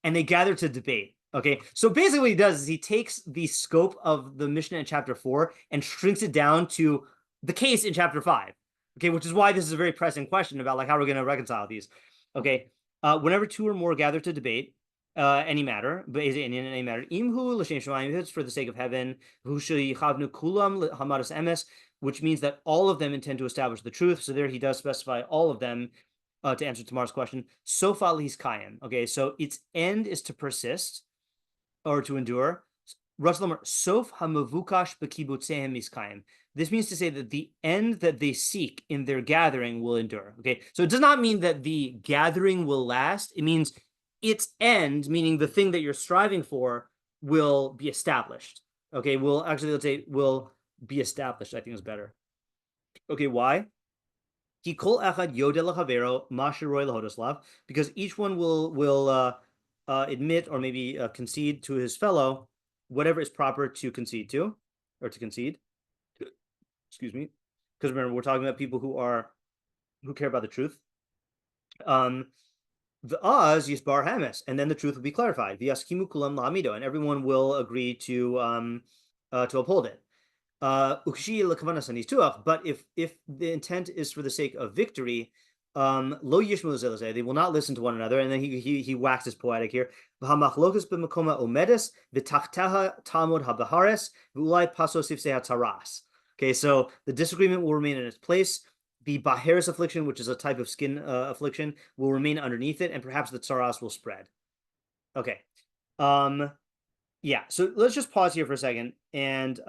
and they gather to debate. Okay, so basically what he does is he takes the scope of the Mishnah in chapter 4 and shrinks it down to the case in chapter 5. Okay, which is why this is a very pressing question about like how we're going to reconcile these. Okay, whenever two or more gather to debate any matter, but is it in any matter? Imhu l'shem shemayim, if it's for the sake of heaven, chavnu kulam hamaras emes, which means that all of them intend to establish the truth. So there he does specify all of them to answer tomorrow's question. Sofa lihis kayim. Okay, so its end is to persist or to endure. Sof hamavukash b'kibutzehem miskayim. This means to say that the end that they seek in their gathering will endure. Okay, so it does not mean that the gathering will last. It means its end, meaning the thing that you're striving for, will be established. Okay, let's say will be established, I think is better. Okay, why? Because each one will admit or maybe concede to his fellow whatever is proper to concede to, or to concede. Excuse me, because remember we're talking about people who care about the truth. The az yisbar hames, and then the truth will be clarified. V'yaskimu kulam la'amido, and everyone will agree to uphold it. But if the intent is for the sake of victory, lo yishmu zelazeh, they will not listen to one another. And then he waxes poetic here. Machlokess b'makoma omedes v'tachteha talmud habahares v'ulai paso sifsei hatzaras. Okay, so the disagreement will remain in its place. The baharis affliction, which is a type of skin affliction, will remain underneath it, and perhaps the tsaras will spread. Okay. Yeah, so let's just pause here for a second. And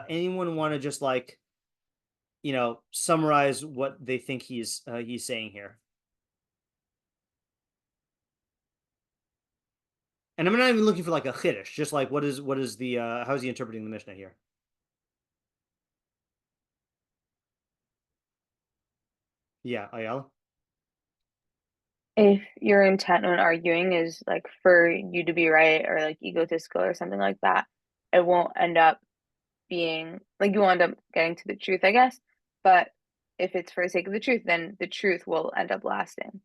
anyone want to just like, summarize what they think he's saying here? And I'm not even looking for like a chiddush, just like what is the how is he interpreting the Mishnah here? Yeah, Ayala. If your intent when arguing is like for you to be right or like egotistical or something like that, it won't end up being like you will end up getting to the truth, I guess. But if it's for the sake of the truth, then the truth will end up lasting.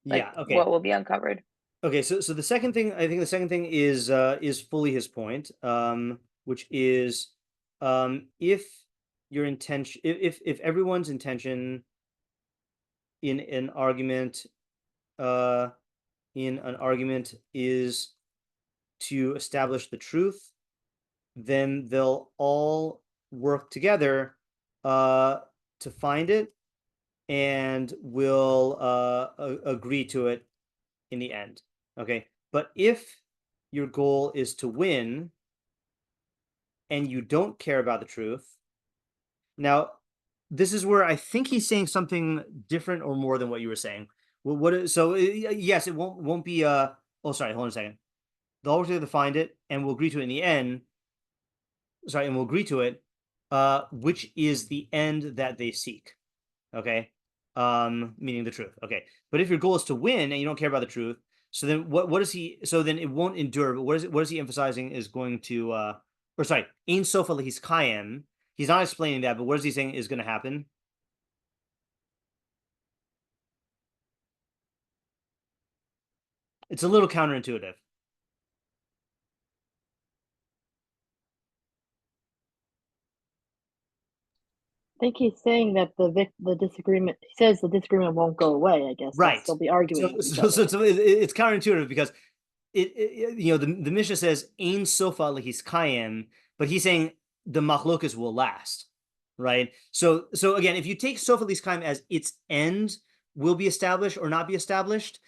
Like, yeah, okay. What will be uncovered. Okay, so the second thing, I think the second thing is fully his point, which is if your intention, if everyone's intention in an argument is to establish the truth, then they'll all work together to find it and will agree to it in the end. Okay, but if your goal is to win and you don't care about the truth, now this is where I think he's saying something different or more than what you were saying. Well, yes, it won't be oh, sorry, hold on a second. They'll always have to find it, and we'll agree to it in the end. Sorry, and we'll agree to it, which is the end that they seek. Okay, meaning the truth. Okay, but if your goal is to win and you don't care about the truth, so then what is he? So then it won't endure. But what is he emphasizing is going to or sorry, Ein Sofa Lehis Kayem. He's not explaining that, but what is he saying is going to happen? It's a little counterintuitive. I think he's saying that the disagreement. He says the disagreement won't go away. I guess Right. They'll be arguing. So it's counterintuitive because the Mishnah says Ein Sofa Lehis Kayem, but he's saying the Machlokess will last, right? So again, if you take Sofa Lehis Kayem as its end will be established or not be established,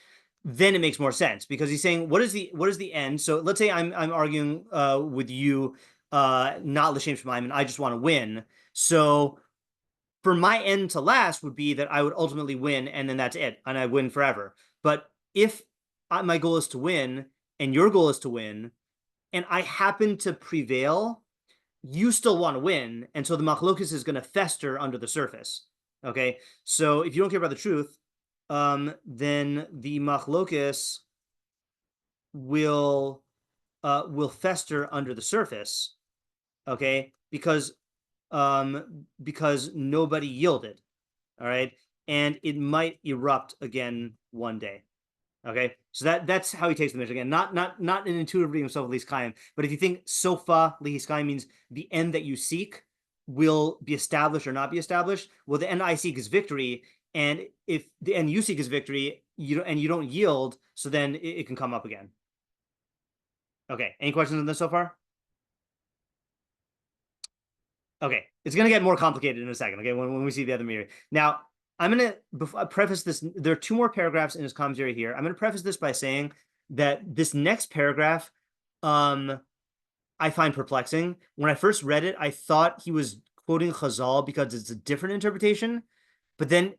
then it makes more sense because he's saying what is the end? So let's say I'm arguing with you, not l'shem shemaim, and I just want to win. So for my end to last would be that I would ultimately win, and then that's it, and I win forever. But if my goal is to win, and your goal is to win, and I happen to prevail, you still want to win, and so the Machlokess is going to fester under the surface. Okay, so if you don't care about the truth, then the Machlokess will fester under the surface. Okay, because nobody yielded, all right, and it might erupt again one day. Okay, so that's how he takes the Mishnah again. Not an intuitive reading of Sofa Lehis Kayem, but if you think Sofa Lehis Kayem means the end that you seek will be established or not be established, well, the end I seek is victory, and if the end you seek is victory, you don't yield, so then it can come up again. Okay, any questions on this so far? Okay, it's going to get more complicated in a second, okay, when we see the other Meiri. Now, I'm going to preface this. There are two more paragraphs in his commentary here. I'm going to preface this by saying that this next paragraph, I find perplexing. When I first read it, I thought he was quoting Chazal because it's a different interpretation. But then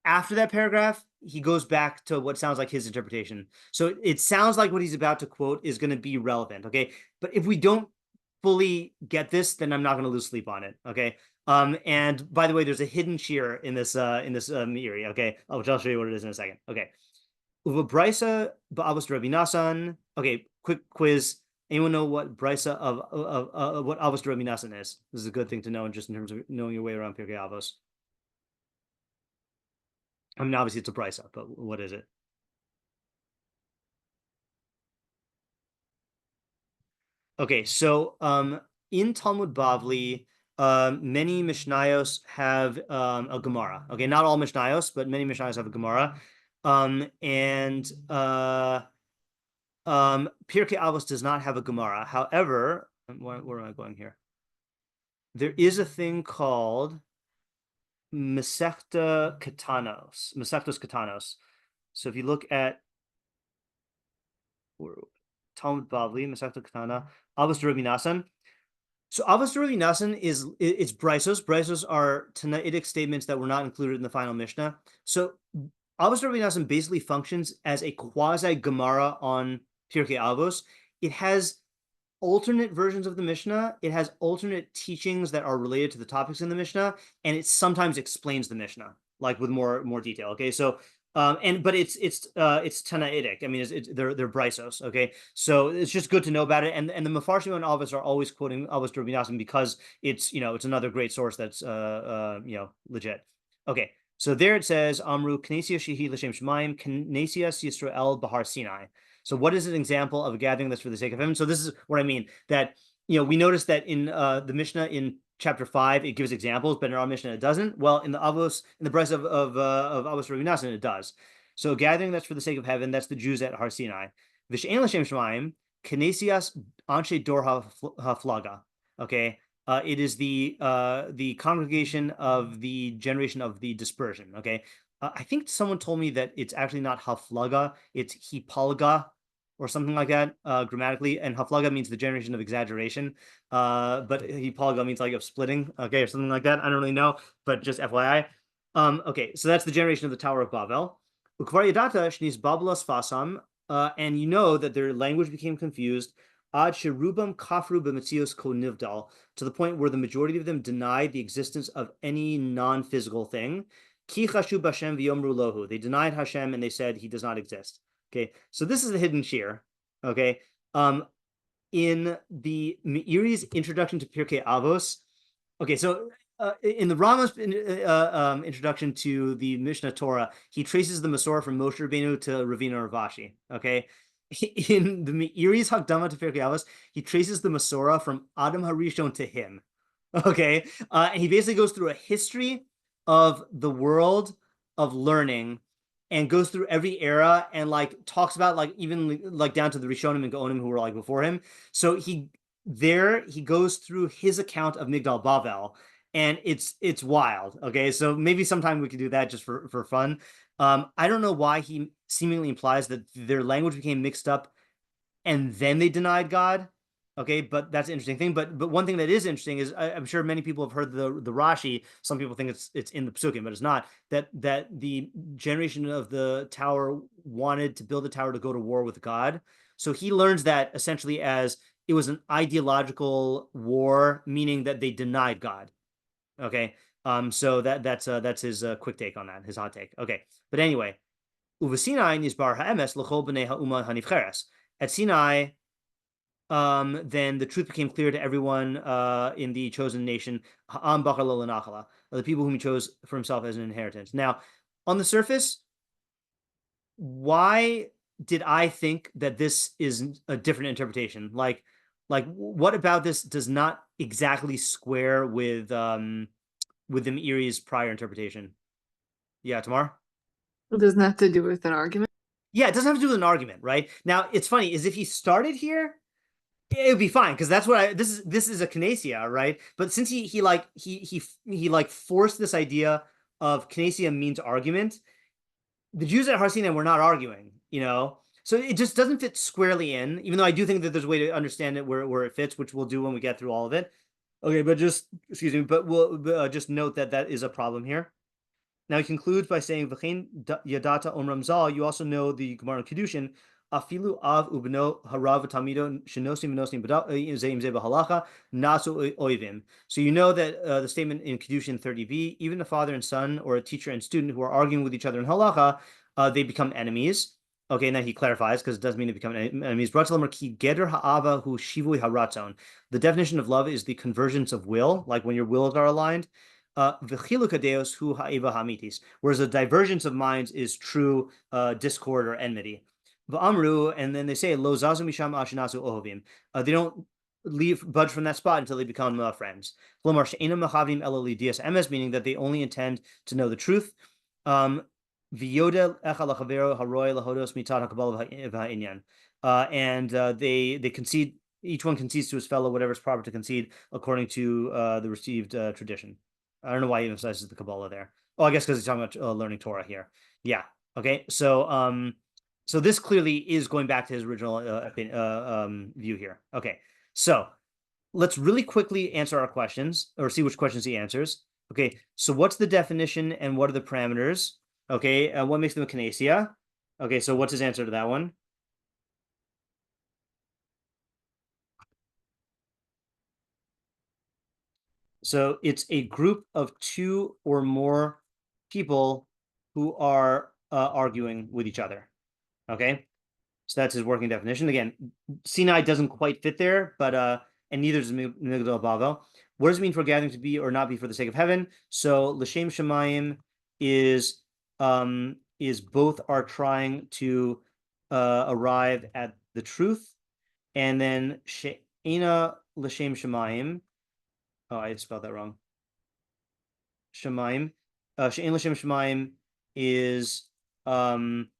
after that paragraph, he goes back to what sounds like his interpretation. So it sounds like what he's about to quote is going to be relevant, okay? But if we don't fully get this, then I'm not going to lose sleep on it, okay? And by the way, there's a hidden shiur in this Meiri, okay? Which I'll show you what it is in a second. Okay. Uva Brisa ba'avos Rabbi Nasan. Okay, quick quiz. Anyone know what Brisa of what Avos Rabbi Nasan is? This is a good thing to know, just in terms of knowing your way around Pirkei Avos. I mean, obviously it's a Brisa, but what is it? Okay, so in Talmud Bavli, many mishnayos have a Gemara. Okay, not all mishnayos, but many mishnayos have a Gemara. And Pirkei Avos does not have a Gemara. However, where am I going here? There is a thing called Masechta Katanos, Masechtos Katanos. So if you look at Talmud Bavli, Masechta Katana, Avos Rabbi Nasan. So Avos Rabbi Nasan it's Brisos. Brisos are Tanaitic statements that were not included in the final Mishnah. So Avos Rabbi Nasan basically functions as a quasi Gemara on Pirkei Avos. It has alternate versions of the Mishnah. It has alternate teachings that are related to the topics in the Mishnah, and it sometimes explains the Mishnah like with more detail. Okay, so but it's Tanaitic. I mean, they're Brisos. Okay, so it's just good to know about it. And the Mefarshim and Avos are always quoting Avos Rabbi Nasan because it's another great source that's legit. Okay, so there it says Amru Knessia Shehi L'Shem Shemaim Knesias Yisrael Bahar Sinai. So what is an example of a gathering that's for the sake of heaven? So this is what I mean, that we noticed that in the Mishnah in chapter 5 it gives examples, but in our Mishnah it doesn't. Well, in the Bris of Avos Rabbi Nasan it does. So gathering that's for the sake of heaven, that's the Jews at Har Sinai. V'she'en l'shem shemaim Knesias Anshe Dor Haflaga. Okay, it is the congregation of the generation of the dispersion. Okay. I think someone told me that it's actually not Haflaga, it's Hipalga. or something like that, grammatically. And haflaga means the generation of exaggeration, but hipalga means like of splitting, okay, or something like that. I don't really know, but just FYI. Okay, so that's the generation of the Tower of Babel. Ukvar yadata shnis bablas fasam, and you know that their language became confused. Ad sherubam kafru b'metzios ko nivdal, to the point where the majority of them denied the existence of any non-physical thing. Ki chashu b'Hashem v'yomru lohu. They denied Hashem and they said he does not exist. Okay, so this is the hidden shiur. Okay, in the Meiri's introduction to Pirkei Avos. Okay, so in the Rambam's introduction to the Mishnah Torah, he traces the Masorah from Moshe Rabbeinu to Ravina Ravashi. Okay, in the Meiri's Hakdama to Pirkei Avos, he traces the Masorah from Adam Harishon to him. Okay, and he basically goes through a history of the world of learning and goes through every era and like talks about like even like down to the Rishonim and Gaonim who were like before him. So he goes through his account of Migdal Bavel, and it's wild. Okay, so maybe sometime we could do that just for fun. I don't know why he seemingly implies that their language became mixed up and then they denied God. Okay, but that's an interesting thing. But one thing that is interesting is I'm sure many people have heard the Rashi. Some people think it's in the Pesukim, but it's not. That the generation of the tower wanted to build a tower to go to war with God. So he learns that essentially as it was an ideological war, meaning that they denied God. Okay, so that's his quick take on that, his hot take. Okay, but anyway, Uvasinai nisbar ha'emes l'chol b'nei ha'uma hanivcheres. At Sinai, then the truth became clear to everyone in the chosen nation, the people whom he chose for himself as an inheritance. Now, on the surface, why did I think that this is a different interpretation? Like what about this does not exactly square with the Meiri's prior interpretation? Yeah, Tamar? It doesn't have to do with an argument. Yeah, it doesn't have to do with an argument, right? Now, it's funny, is if he started here, it would be fine because that's what this is a kinesia, right? But since he forced this idea of kinesia means argument, the Jews at Har Sinai were not arguing, so it just doesn't fit squarely in. Even though I do think that there's a way to understand it where it fits, which we'll do when we get through all of it. Okay, but we'll just note that is a problem here. Now he concludes by saying, "V'chein yadata omram zal." You also know the Gemara in Kedushin. Afilu av ubno harav tamido shenosim v'nosim zeim ze b'halacha nasu oivim. So you know that the statement in Kedushin 30b, even a father and son or a teacher and student who are arguing with each other in halacha, they become enemies. Okay, and then he clarifies because it does mean to become enemies. The definition of love is the convergence of will, like when your wills are aligned. Whereas the divergence of minds is true discord or enmity. And then they say lo zazu misham ashinasu ohovim. They don't budge from that spot until they become friends. Meaning that they only intend to know the truth. And they concede. Each one concedes to his fellow whatever is proper to concede according to the received tradition. I don't know why he emphasizes the Kabbalah there. Oh, I guess because he's talking about learning Torah here. Yeah. Okay. So this clearly is going back to his original view here. Okay. So let's really quickly answer our questions or see which questions he answers. Okay. So what's the definition and what are the parameters? Okay. What makes them a kinesia? Okay. So what's his answer to that one? So it's a group of two or more people who are arguing with each other. Okay, so that's his working definition. Again, Sinai doesn't quite fit there, but and neither does Migdal Bavel. What does it mean for gathering to be or not be for the sake of heaven? So l'shem shemayim is both are trying to arrive at the truth, and then she'ena l'shem shemayim. Oh, I spelled that wrong. Shemayim. She'en l'shem shemayim is one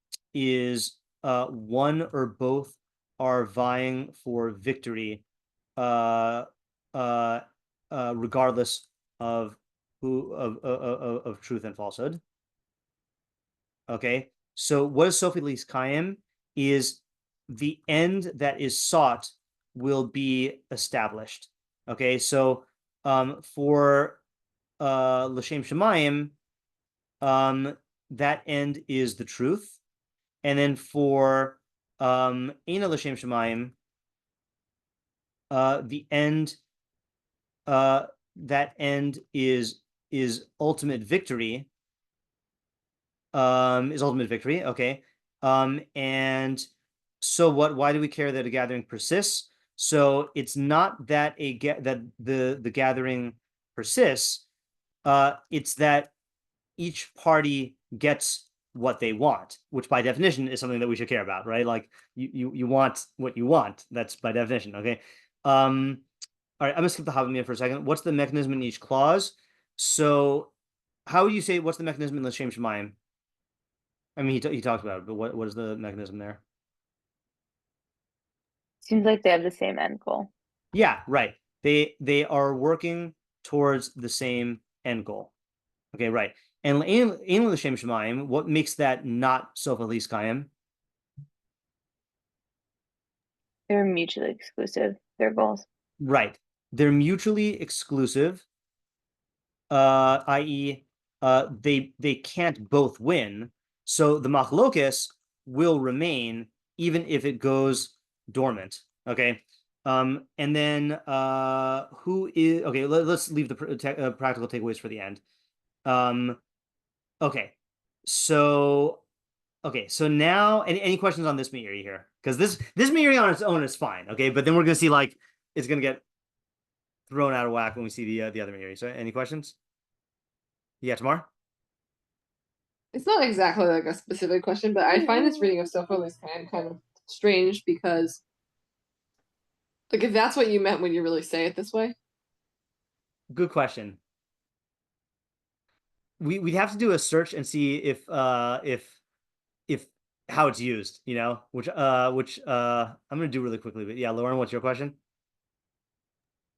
or both are vying for victory, regardless of of truth and falsehood. Okay, so what is Sophie Lis Kayim is the end that is sought will be established. Okay, so for l'shem shemayim, that end is the truth, and then for eina l'shem shemayim, the end, that end is ultimate victory. Is ultimate victory. Okay. And so why do we care that a gathering persists? So it's not that the gathering persists. It's that each party gets what they want, which by definition is something that we should care about, right? Like you want what you want. That's by definition. Okay. All right, I'm gonna skip the Havamina for a second. What's the mechanism in each clause? So how would you say what's the mechanism in the Shem Shemayim? I mean, he talked about it, but what is the mechanism there? Seems like they have the same end goal. Yeah, right. They are working towards the same end goal. Okay, right. And in the Shem Shemayim, what makes that not Sofa Liskayim? They're mutually exclusive, their goals. Right. They're mutually exclusive, i.e., they can't both win. So the Machlokess will remain even if it goes dormant. Okay. And then who is okay? Let's leave the practical takeaways for the end. Okay. So now any questions on this Meiri here? Because this Meiri on its own is fine. Okay, but then we're gonna see like it's gonna get thrown out of whack when we see the other Meiri. So any questions? Yeah, Tamar? It's not exactly like a specific question, but I find this reading of Sophocles kind of strange because, like, if that's what you meant, would you really say it this way? Good question. We'd have to do a search and see if how it's used, you know, which I'm gonna do really quickly. But yeah, Lauren, what's your question?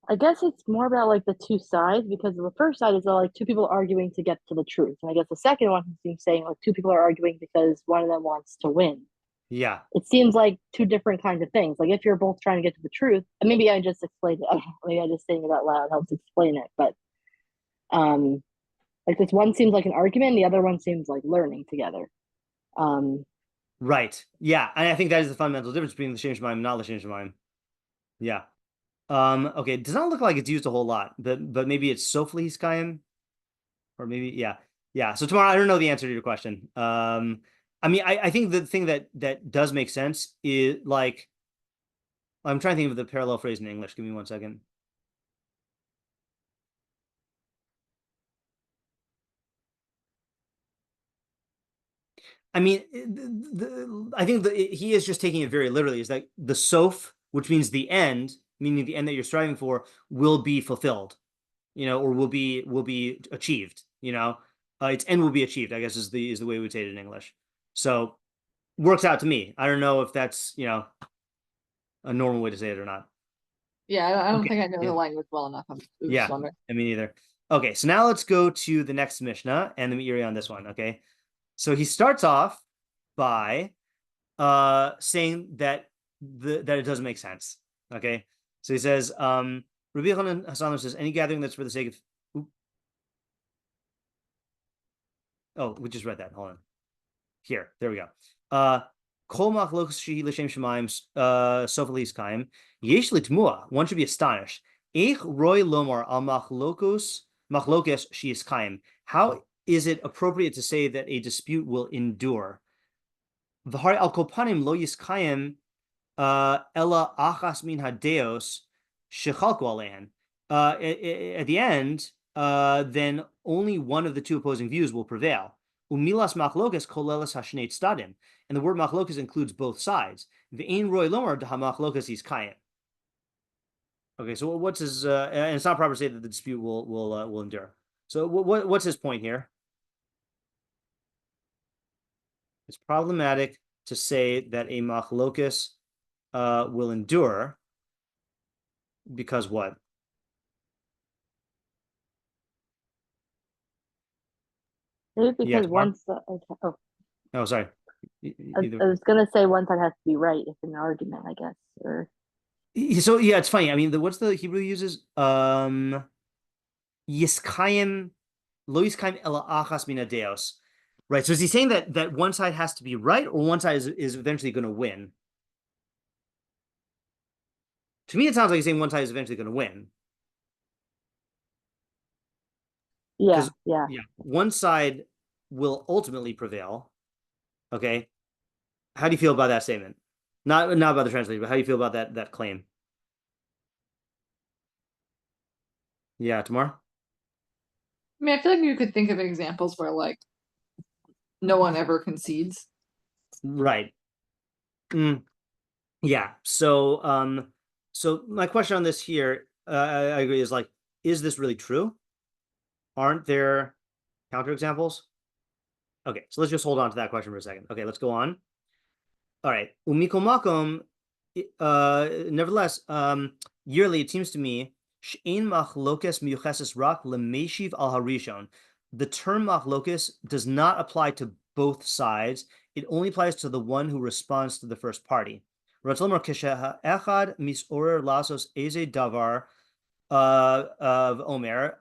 I guess it's more about like the two sides, because the first side is like two people arguing to get to the truth, and I guess the second one seems saying like two people are arguing because one of them wants to win. Yeah, it seems like two different kinds of things. Like if you're both trying to get to the truth, and maybe I just explained it. Maybe I just saying it out loud helps explain it. But like this one seems like an argument, the other one seems like learning together. Right. Yeah, and I think that is the fundamental difference between the Shem Shemaim and not the Shem Shemaim. Yeah. Okay, it does not look like it's used a whole lot, but maybe it's Sofli Skayim, or maybe yeah. So tomorrow, I don't know the answer to your question. I mean, I think the thing that does make sense is like, I'm trying to think of the parallel phrase in English. Give me 1 second. I mean, I think he is just taking it very literally. Is like the sof, which means the end, meaning the end that you're striving for, will be fulfilled, you know, or will be achieved. You know, its end will be achieved, I guess is the way we would say it in English. So works out to me. I don't know if that's, you know, a normal way to say it or not. Yeah, I don't think I know the language well enough. Yeah, I mean either. Okay, so now let's go to the next Mishnah and the Meiri on this one. Okay, so he starts off by saying that that it doesn't make sense. Okay, so he says, Rabbi Yochanan Hassan says, any gathering that's for the sake of. Oh, we just read that. Hold on. Here, there we go. Kol machlokes shehi l'shem shemaim sof liskayim yesh litmua. One should be astonished. Eich roy lomar al machlokes sheyiskayim. How is it appropriate to say that a dispute will endure? V'hari al kopanim lo yiskayim ella achas min hadeos shechalku alehan. At the end, then only one of the two opposing views will prevail. Umilas machlokes kolelas hashnei tzadim, and the word machlokes includes both sides. Ve'ein roy lomar d'ha machlokes yiskayim. Okay, so what's his? And it's not proper to say that the dispute will endure. So what's his point here? It's problematic to say that a machlokes will endure because what? Maybe because once oh, sorry. I was gonna say one side has to be right if an argument, I guess. Or So yeah, it's funny. I mean, what's the Hebrew uses? Yiskayim lo yiskayim ela achas mina deos. Right. So is he saying that one side has to be right, or one side is eventually going to win? To me, it sounds like he's saying one side is eventually going to win. yeah. One side will ultimately prevail. Okay. How do you feel about that statement? Not about the translation, but how do you feel about that claim? Yeah, Tamar? I mean, I feel like you could think of examples where like no one ever concedes. Right. Yeah. So my question on this here, I agree, is like, is this really true? Aren't there counterexamples? Okay, so let's just hold on to that question for a second. Okay, let's go on. All right. Umikol makom, nevertheless, yearly, it seems to me, she'ein machlokess miyucheses rak lemeshiv al harishon. The term machlokess does not apply to both sides. It only applies to the one who responds to the first party. Ratzlomer kishe'echad misorer lasos eze davar of Omer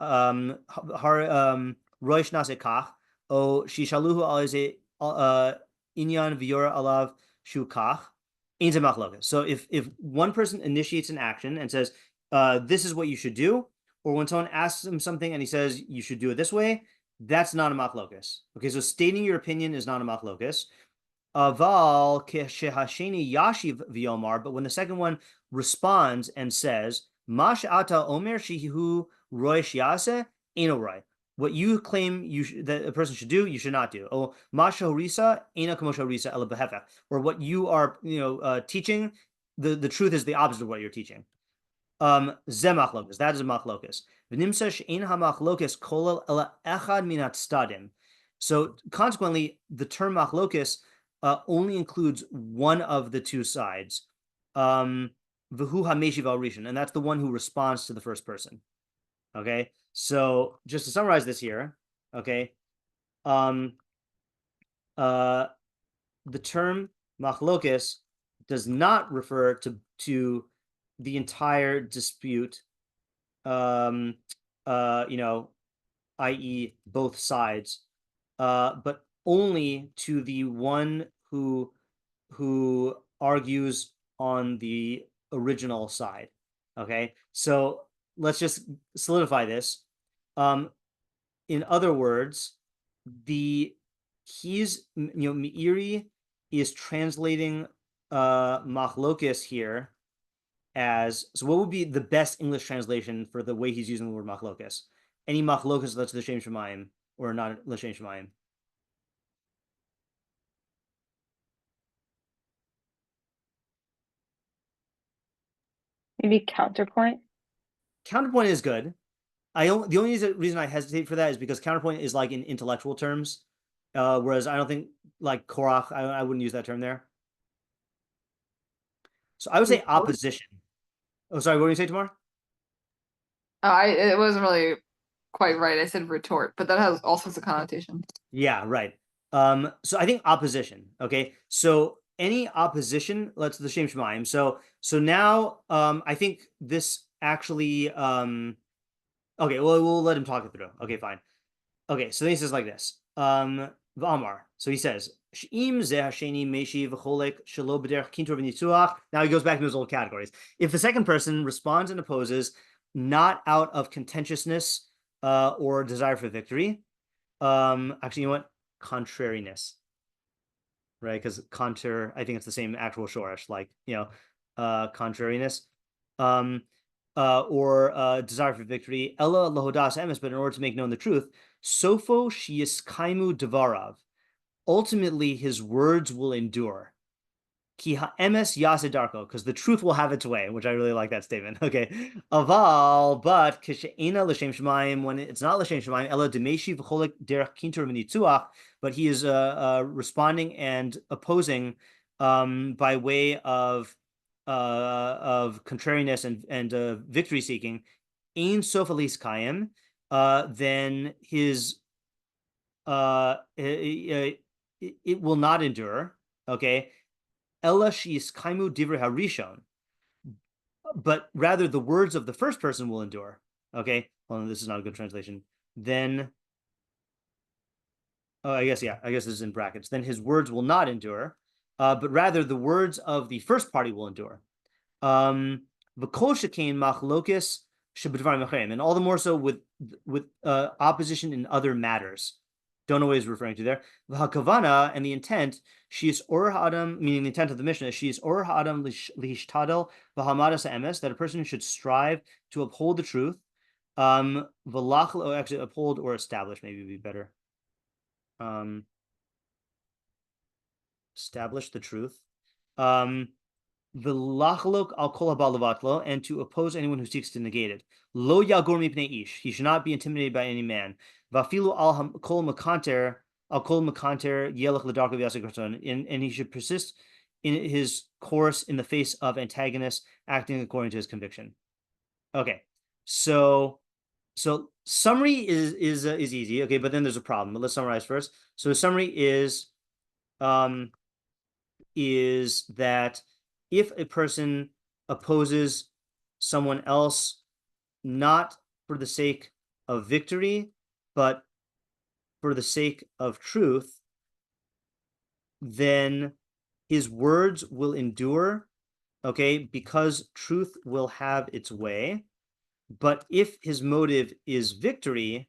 roish nasekach o shishaluhu al eze inyan viora alav shukach. So if one person initiates an action and says, this is what you should do, or when someone asks him something and he says you should do it this way, that's not a machlokess. Okay, so stating your opinion is not a machlokess. Aval keshehasheni yashiv viomar, but when the second one responds and says, Mash ata omer shihu roy shiase eno roy. What you claim that a person should do, you should not do. Oh, masha horisa ena kamosha horisa ela behefech. Or what you are, teaching, the truth is the opposite of what you're teaching. Ze machlokes. That is a machlokes. V'nimsa she'en ha-machlokes kolel ela echad minat stadim. So consequently, the term machlokes only includes one of the two sides. V'hu ha-meshiv al-rishon, and that's the one who responds to the first person. Okay, so just to summarize this here, okay, the term machlokes does not refer to the entire dispute, i.e., both sides, but only to the one who argues on the original side. Okay, so let's just solidify this. In other words, Meiri is translating Machlokess here as, so what would be the best English translation for the way he's using the word Machlokess? Any Machlokess that's l'shem shemayim or not l'shem shemayim? Maybe counterpoint. Counterpoint is good. The only reason I hesitate for that is because counterpoint is like in intellectual terms, whereas I don't think like Korach, I wouldn't use that term there. So I would say opposition. Oh, sorry, what were you say, Tamar? It wasn't really quite right. I said retort, but that has all sorts of connotations. Yeah, right. So I think opposition. Okay, so any opposition, let's the shem shemayim. So now, I think this actually, okay, well, we'll let him talk it through. Okay, fine. Okay, so then he says like this. V'amar. So he says, now he goes back to his old categories. If the second person responds and opposes, not out of contentiousness or desire for victory, actually, you know what? Contrariness, right? Because I think it's the same actual shoresh, like, contrariness, or desire for victory. Ella lahodas emes, but in order to make known the truth, sofo shiyiskaimu devarav. Ultimately, his words will endure. Ki ha'emes yase darko, because the truth will have its way, which I really like that statement. Okay, aval, but kishe'ena l'shem shemayim, when it's not l'shem shemayim, ela demeshi v'cholek derech kintur v'nitzuach, but he is responding and opposing by way of contrariness and victory seeking. Ein sof alis kayim, then his it will not endure. Okay, ella shiyiskaimu divrei harishon, but rather the words of the first person will endure. Okay, well, this is not a good translation. Then, I guess this is in brackets. Then his words will not endure, but rather the words of the first party will endure. V'kol shekain machlokess sheb'dvarim achreim, and all the more so with opposition in other matters. Don't know what he's referring to there. V'hakavana, and the intent, she is or ha'adam, meaning the intent of the Mishnah, she is or ha'adam lihishtadel v'hamadas ha'emes, that a person should strive to uphold the truth. V'lach, or actually uphold or establish, maybe would be better. Establish the truth. V'lachlok al kol haba, and to oppose anyone who seeks to negate it. Lo yagor mipnei ish, he should not be intimidated by any man. Vafilu al kol makanter yelach l'darko v'yasek ratzon, and he should persist in his course in the face of antagonists acting according to his conviction. Okay, so summary is easy. Okay, but then there's a problem. But let's summarize first. So the summary is that if a person opposes someone else not for the sake of victory, but for the sake of truth, then his words will endure, okay, because truth will have its way. But if his motive is victory,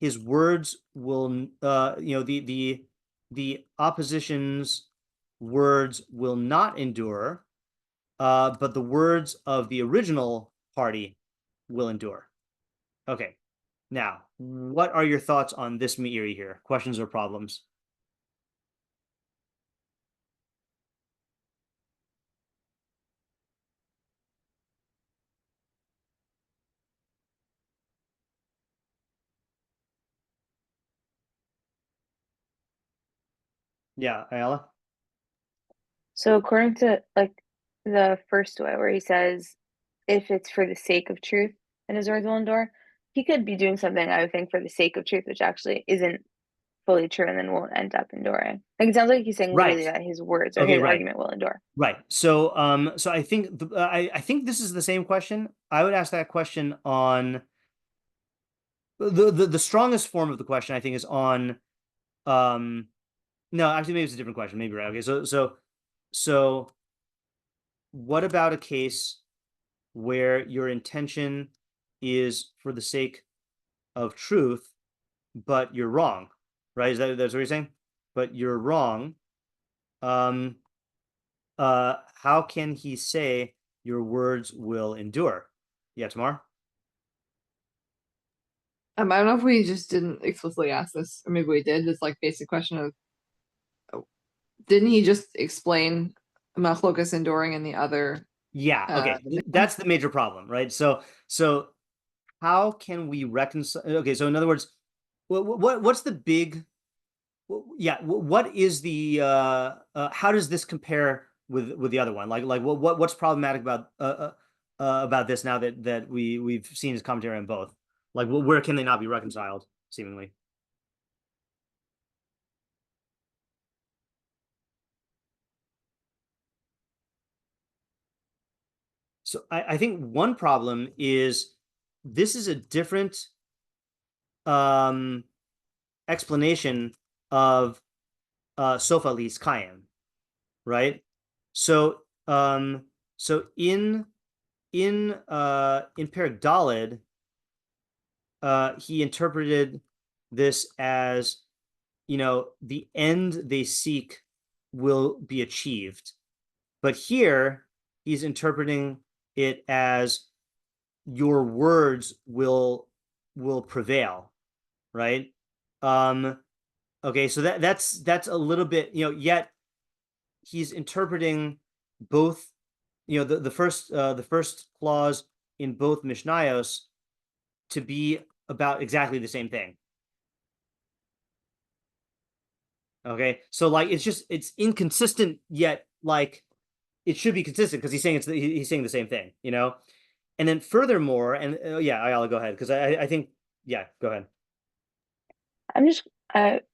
his words will, the opposition's words will not endure, but the words of the original party will endure. Okay, now, what are your thoughts on this Meiri here? Questions or problems? Yeah, Ayala? So according to like the first way where he says, if it's for the sake of truth, then his words will endure, he could be doing something, I would think, for the sake of truth, which actually isn't fully true and then won't end up enduring. Like it sounds like he's saying literally that his words or his argument will endure. Right. So I think I think this is the same question. I would ask that question on the strongest form of the question, I think, is on no, actually maybe it's a different question. Maybe right. Okay, so what about a case where your intention is for the sake of truth, but you're wrong, right? That's what you're saying? But you're wrong. How can he say your words will endure? Yeah, Tamar? I don't know if we just didn't explicitly ask this, or maybe we did. It's like basic question of, didn't he just explain Machlokess enduring in the other? Yeah, okay. That's the major problem, right? So how can we reconcile? Okay, so in other words, what's the big? What is the? How does this compare with the other one? Like what's problematic about this now that we've seen his commentary on both? Like, where can they not be reconciled? Seemingly. So I think one problem is this is a different explanation of Sofa Lis Kayim, right? So in Perek Daled, he interpreted this as, the end they seek will be achieved. But here he's interpreting it as your words will prevail, right? Okay, so that's a little bit, yet he's interpreting both, the first clause in both mishnayos to be about exactly the same thing. Okay, so like it's inconsistent, yet like it should be consistent because he's saying the same thing, And then furthermore, and I'll go ahead because I think go ahead. I'm just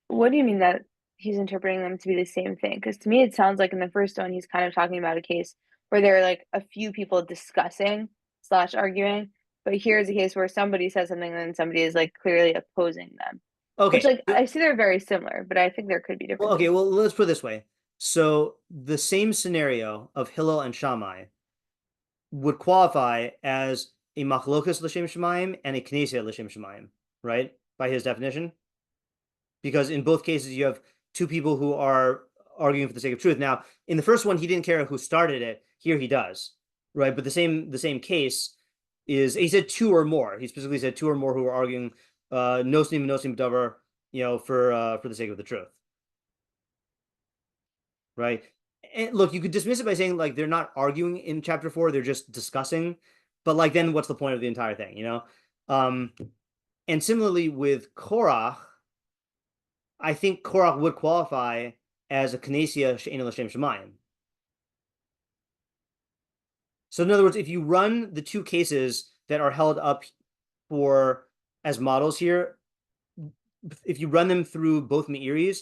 what do you mean that he's interpreting them to be the same thing. Because to me, it sounds like in the first one, he's kind of talking about a case where there are like a few people discussing / arguing. But here's a case where somebody says something and then somebody is like clearly opposing them. Okay. Which like I see they're very similar, but I think there could be differences. Well, okay, well, let's put it this way. So the same scenario of Hillel and Shammai would qualify as a Machlokess l'shem shemayim and a Knesset l'shem shemayim, right? By his definition. Because in both cases, you have two people who are arguing for the sake of truth. Now, in the first one, he didn't care who started it. Here he does, right? But the same case is, he said two or more. He specifically said two or more who are arguing nosim davar, for the sake of the truth, right? And look, you could dismiss it by saying like they're not arguing in chapter 4; they're just discussing. But like, then what's the point of the entire thing, And similarly with Korach, I think Korach would qualify as a Knessia she'ein l'shem shemayim. So in other words, if you run the two cases that are held up for as models here, if you run them through both Meiris,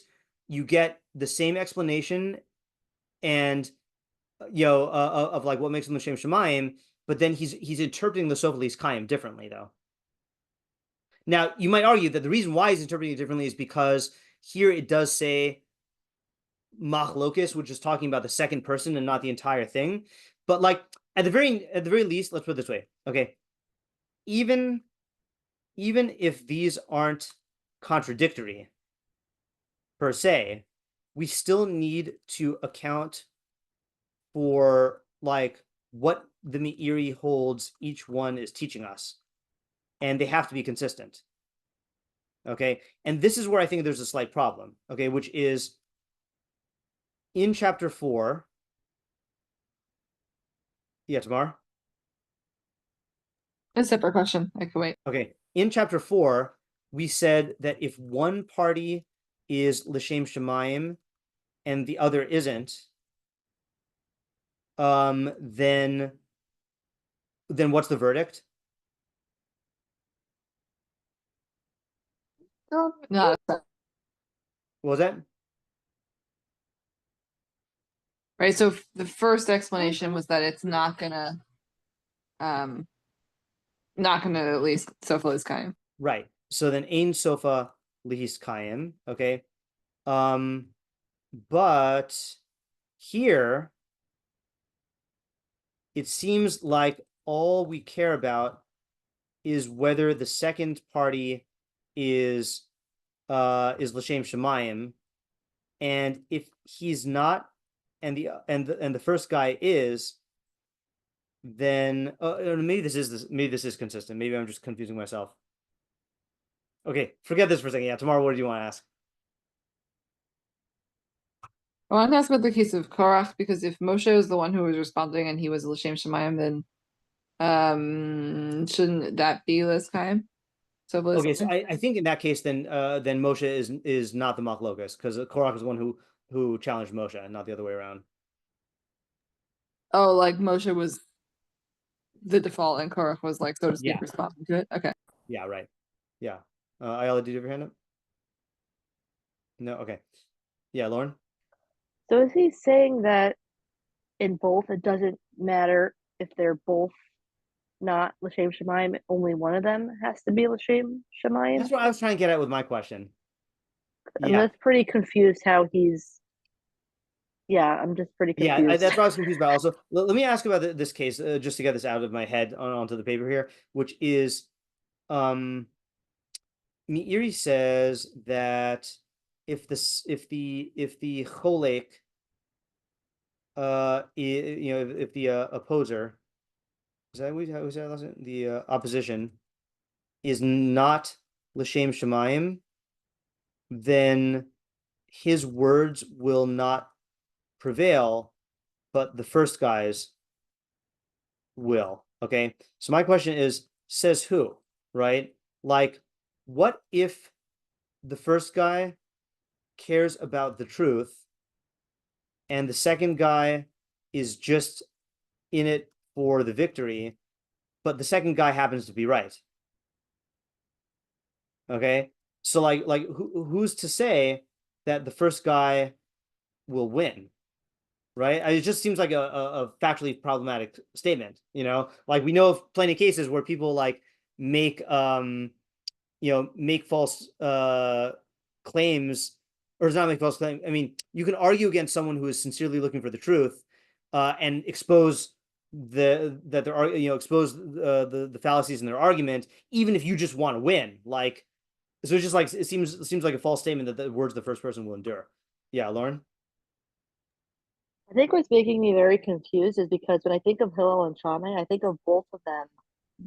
you get the same explanation and of like what makes them l'shem shemayim, but then he's interpreting the Sofalis Kaim differently though. Now you might argue that the reason why he's interpreting it differently is because here it does say Machlokess, which is talking about the second person and not the entire thing. But like at the very least, let's put it this way. Okay. Even if these aren't contradictory per se, we still need to account for like what the Meiri holds each one is teaching us. And they have to be consistent. Okay. And this is where I think there's a slight problem. Okay. Which is in chapter 4. Yeah, Tamar? A separate question. I can wait. Okay. In chapter 4, we said that if one party is l'shem shemayim and the other isn't, then what's the verdict? No. What was that? Right. So the first explanation was that it's not gonna at least sofa is kaim. Right. So then ein sofa lihis kaim. Okay. But here it seems like all we care about is whether the second party is l'shem shemayim, and if he's not, and the first guy is, then maybe this is consistent. Maybe I'm just confusing myself. Okay, forget this for a second. Yeah, tomorrow, what do you want to ask? I want to ask about the case of Korach, because if Moshe is the one who was responding and he was l'shem shemayim, then shouldn't that be l'shem kaim? So okay, so I think in that case, then Moshe is not the Machlokess, because Korach is the one who challenged Moshe, and not the other way around. Oh, like Moshe was the default, and Korach was like, so to speak, responding to it. Okay. Yeah. Right. Yeah. Ayala, did you have your hand up? No. Okay. Yeah, Lauren. So is he saying that in both it doesn't matter if they're both not l'shem shemayim, only one of them has to be l'shem shemayim? That's what I was trying to get at with my question. I'm just pretty confused how he's. Yeah, I'm just pretty confused. Yeah, that's what I was confused about. Also, let me ask about this case just to get this out of my head onto the paper here, which is, Meiri says that if the cholek, if the opposer, is that how we said it? The opposition is not l'shem shemayim, then his words will not prevail, but the first guy's will. Okay, so my question is, says who, right? Like, what if the first guy cares about the truth and the second guy is just in it for the victory, but the second guy happens to be right? Okay, so like who's to say that the first guy will win, right? It just seems like a factually problematic statement, like we know of plenty of cases where people like make make false claims, or it's not make false claims. I mean, you can argue against someone who is sincerely looking for the truth, and expose expose the fallacies in their argument, even if you just want to win. Like, so it's just like it seems like a false statement that the words of the first person will endure. Yeah, Lauren. I think what's making me very confused is because when I think of Hillel and Shammai, I think of both of them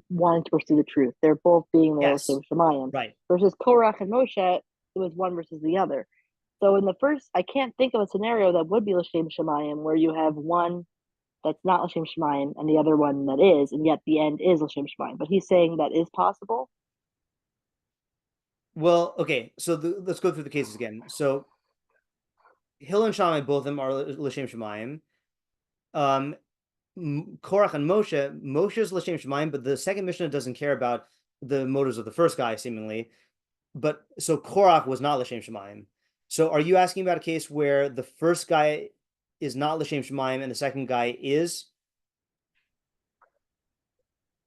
wanting to pursue the truth. They're both being the Yes. L'Shem Shemayim. Right. Versus Korach and Moshe, it was one versus the other. So in the first, I can't think of a scenario that would be L'Shem Shemayim where you have one that's not L'Shem Shemayim and the other one that is, and yet the end is L'Shem Shemayim. But he's saying that is possible. Well, okay, so let's go through the cases again. So Hillel and Shammai, both of them are L'Shem Shemayim. Korach and Moshe is L'Shem Shemayim, but the second Mishnah doesn't care about the motives of the first guy, seemingly. But so Korach was not L'Shem Shemayim. So are you asking about a case where the first guy is not L'Shem Shemayim and the second guy is?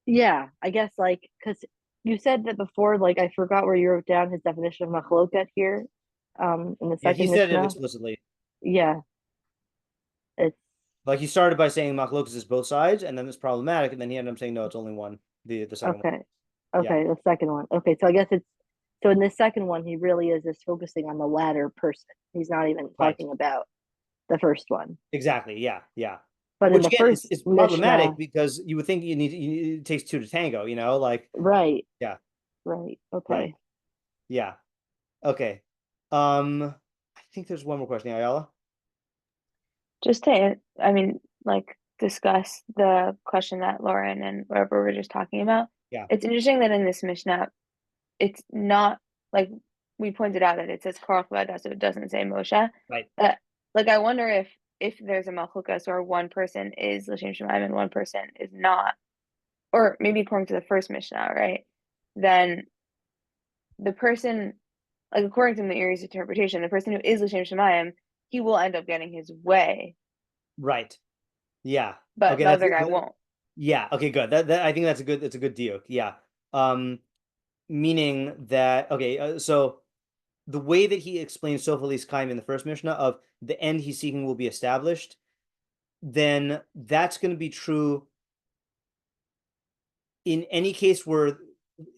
Yeah, I guess like because you said that before, like I forgot where you wrote down his definition of Machlokess here. In the second he said Mishnah. it explicitly. Yeah. It's like he started by saying Machlokess is both sides, and then it's problematic, and then he ended up saying no, it's only one. The second one. Okay, the second one. Okay, so I guess it's so in this second one he really is just focusing on the latter person. He's not even talking about the first one. Exactly. Yeah. But which in the again first is problematic Mishnah, because you would think it takes two to tango, like right. Yeah. Right. Okay. Right. Yeah. Okay. I think there's one more question, Ayala. Just to, discuss the question that Lauren and whatever we're just talking about. Yeah. It's interesting that in this Mishnah, it's not like we pointed out that it says Korach Vada, so it doesn't say Moshe. Right. But I wonder if there's a Machlokess where one person is L'Shem Shemayim and one person is not, or maybe according to the first Mishnah, right? Then the person, according to Meiri's interpretation, the person who is L'Shem Shemayim, he will end up getting his way. Right. Yeah. But okay, the other guy won't. Yeah. Okay. Good. That I think it's a good deal. Yeah. Meaning that so the way that he explains Sofalis Kaim in the first Mishnah of the end he's seeking will be established, then that's going to be true in any case where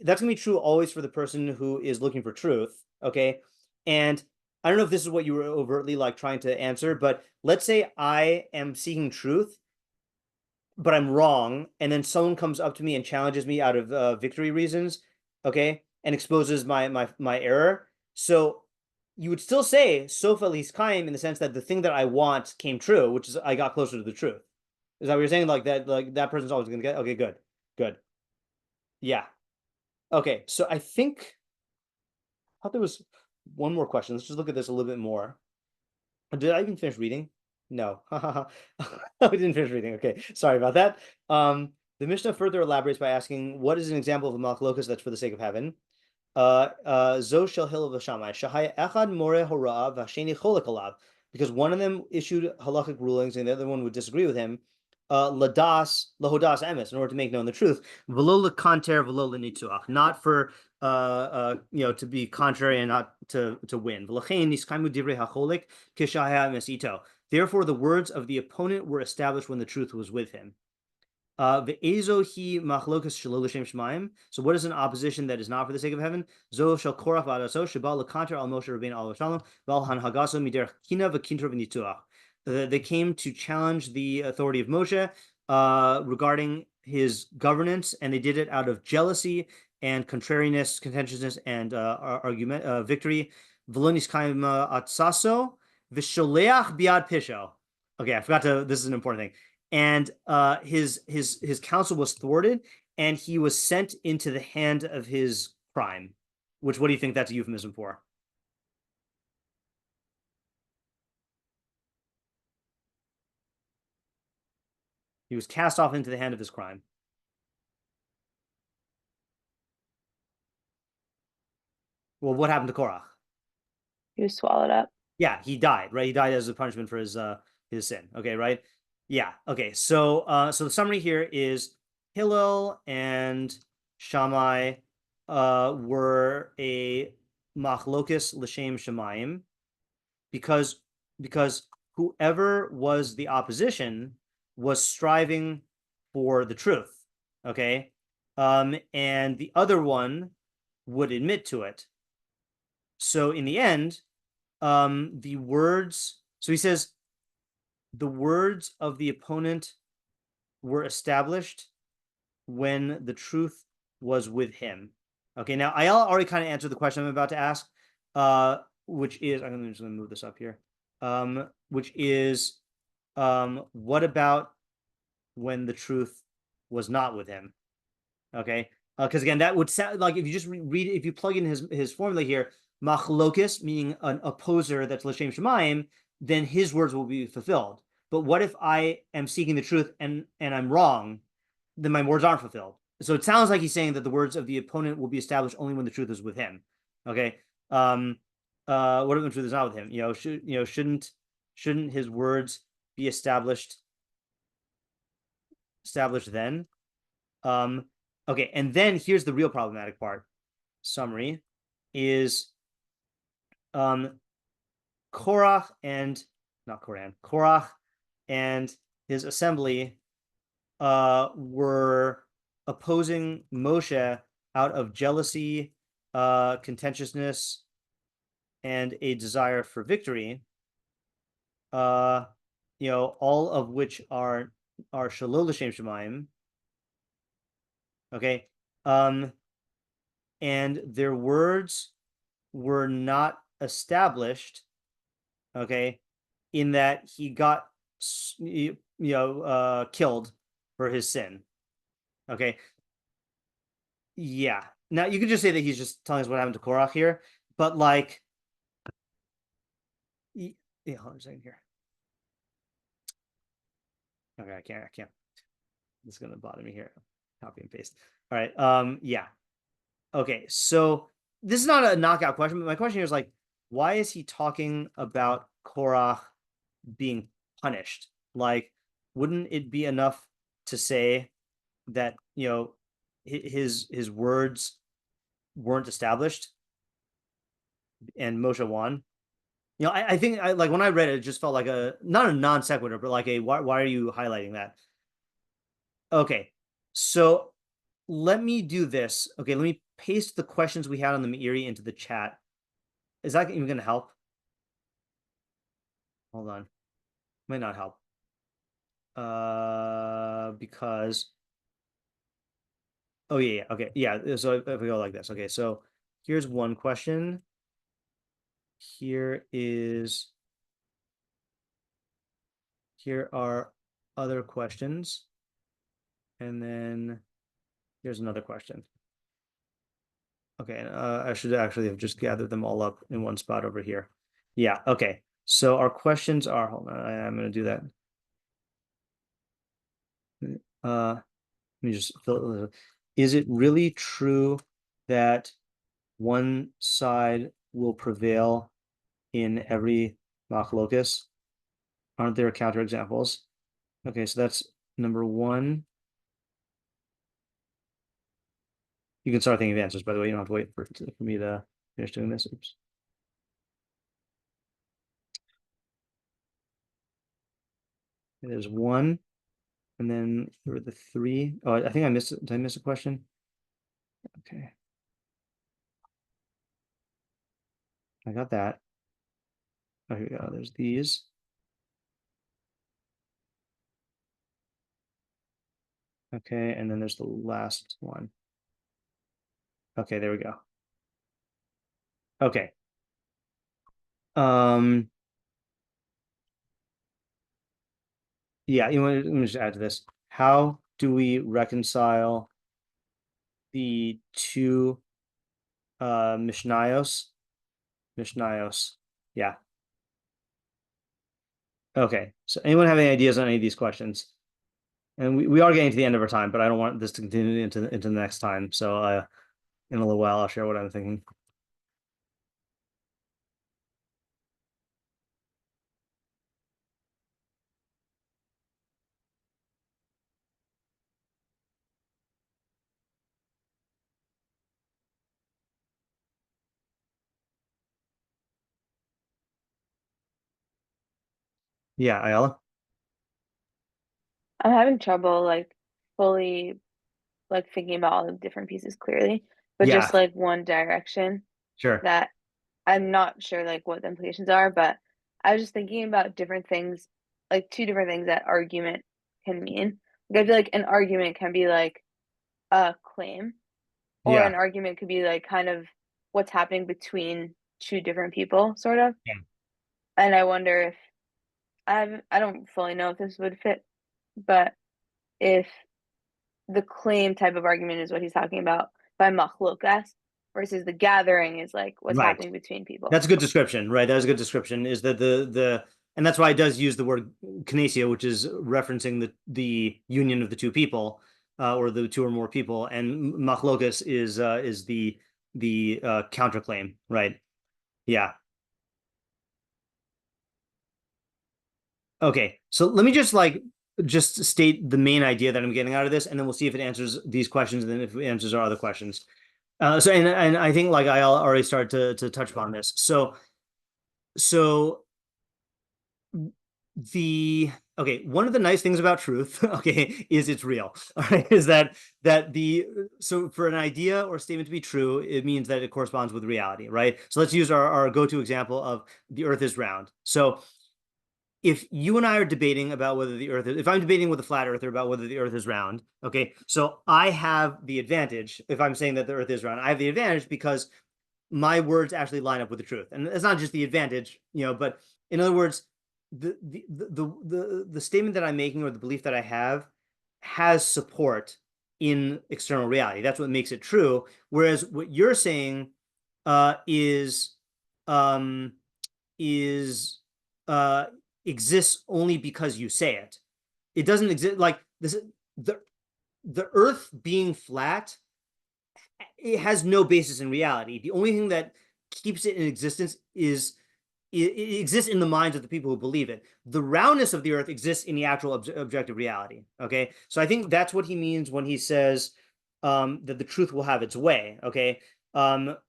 that's going to be true always for the person who is looking for truth. Okay. And I don't know if this is what you were overtly trying to answer, but let's say I am seeking truth, but I'm wrong. And then someone comes up to me and challenges me out of victory reasons. Okay. And exposes my error. So you would still say Sofa Liskaim in the sense that the thing that I want came true, which is I got closer to the truth. Is that what you're saying? That person's always going to get, okay, good. Yeah. Okay. So I thought there was one more question. Let's just look at this a little bit more. Did I even finish reading? No. I didn't finish reading. Okay. Sorry about that. The Mishnah further elaborates by asking, what is an example of a Machlokess that's for the sake of heaven? Zo shel Hillel v'Shammai shahai echad more hora v'hasheni cholek alav, because one of them issued halachic rulings and the other one would disagree with him. Lahodas emes, in order to make known the truth. V'lo lekanter v'lo lenitzuach, not for to be contrary and not to win. V'lachein niskaimu divrei hacholek kishahaya mesito. Therefore, the words of the opponent were established when the truth was with him. Ve'ezo hi machlokes shelo l'shem shemaim. So what is an opposition that is not for the sake of heaven? Zo shel Korach v'adaso sheba lekanter al Moshe Rabbeinu al Shalom v'al hanhagaso miderech kina v'kintra v'nituach. They came to challenge the authority of Moshe regarding his governance, and they did it out of jealousy and contrariness, contentiousness, and argument, victory. V'lonis kaim atsaso v'sholeach biad pisho. Okay, I forgot to. This is an important thing. And his counsel was thwarted, and he was sent into the hand of his crime. Which, what do you think that's a euphemism for? He was cast off into the hand of his crime. Well, what happened to Korach? He was swallowed up. Yeah, he died, right? He died as a punishment for his sin. Okay, right? Yeah. Okay. So so the summary here is Hillel and Shammai were a Machlokess l'shem Shemayim because whoever was the opposition was striving for the truth. Okay. And the other one would admit to it. So in the end, the words, so he says, the words of the opponent were established when the truth was with him. Okay, now I already kind of answered the question I'm about to ask, which is, I'm just going to move this up here, which is, what about when the truth was not with him? Okay, because again, that would sound like if you just read, if you plug in his formula here, Machlokess, meaning an opposer that's l'shem shemayim, then his words will be fulfilled. But what if I am seeking the truth and I'm wrong? Then my words aren't fulfilled. So it sounds like he's saying that the words of the opponent will be established only when the truth is with him. Okay. What if the truth is not with him? Shouldn't his words be established then? Okay, and then here's the real problematic part. Summary is Korach and his assembly were opposing Moshe out of jealousy, contentiousness, and a desire for victory. All of which are shalol l'shem shemayim. Okay. And their words were not established, okay, in that he got killed for his sin. Okay. Yeah. Now you could just say that he's just telling us what happened to Korach here, but like, yeah, hold on a second here. Okay, I can't. It's gonna bother me here. Copy and paste. All right. Yeah. Okay. So this is not a knockout question, but my question here is like, why is he talking about Korach being punished? Like, wouldn't it be enough to say that his words weren't established and Moshe won? I think like when I read it, it just felt like not a non sequitur, but like why are you highlighting that? Okay, so let me do this. Okay, let me paste the questions we had on the Meiri into the chat. Is that even going to help? Hold on. Might not help. Because... Oh, yeah. Okay, yeah. So if we go like this. Okay, so here's one question. Here are other questions. And then here's another question. Okay, I should actually have just gathered them all up in one spot over here. Yeah, okay. So our questions are, hold on, I'm going to do that. Let me just fill. Is it really true that one side will prevail in every Machlokess? Aren't there counterexamples? Okay, so that's number one. You can start thinking of answers, by the way. You don't have to wait for me to finish doing this. Oops. And there's one. And then there were the three. Oh, I think I missed it. Did I miss a question? Okay. I got that. Oh, here we go. There's these. Okay, and then there's the last one. Okay, there we go. Okay. Yeah, let me just add to this. How do we reconcile the two mishnayos? Yeah. Okay. So anyone have any ideas on any of these questions? And we are getting to the end of our time, but I don't want this to continue into the next time. So in a little while, I'll share what I'm thinking. Yeah, Ayala. I'm having trouble like fully like thinking about all the different pieces clearly, but Yeah, just like one direction sure. that I'm not sure like what the implications are, but I was just thinking about different things, like two different things that argument can mean. Like I feel like an argument can be like a claim, or Yeah. an argument could be like kind of what's happening between two different people, sort of. Yeah. And I wonder if I don't fully know if this would fit, but if the claim type of argument is what he's talking about by Machlokess versus the gathering is like what's Right. happening between people. That's a good description, right? That is a good description. Is that and that's why it does use the word kinesia, which is referencing the union of the two people, or the two or more people, and Machlokess is the counterclaim, right? Yeah. Okay, so let me just state the main idea that I'm getting out of this, and then we'll see if it answers these questions, and then if it answers our other questions. So and I think like I already started to touch upon this. So one of the nice things about truth, okay, is it's real. All right, is that so for an idea or statement to be true, it means that it corresponds with reality, right? So let's use our go-to example of the Earth is round. So if you and I are debating about whether if I'm debating with a flat earther about whether the Earth is round, okay, so I have the advantage. If I'm saying that the Earth is round, I have the advantage because my words actually line up with the truth. And it's not just the advantage, but in other words, the statement that I'm making or the belief that I have has support in external reality. That's what makes it true. Whereas what you're saying is exists only because you say it. It doesn't exist like this. The Earth being flat, it has no basis in reality. The only thing that keeps it in existence is it exists in the minds of the people who believe it. The roundness of the Earth exists in the actual objective reality. Okay, so I think that's what he means when he says that the truth will have its way. Okay,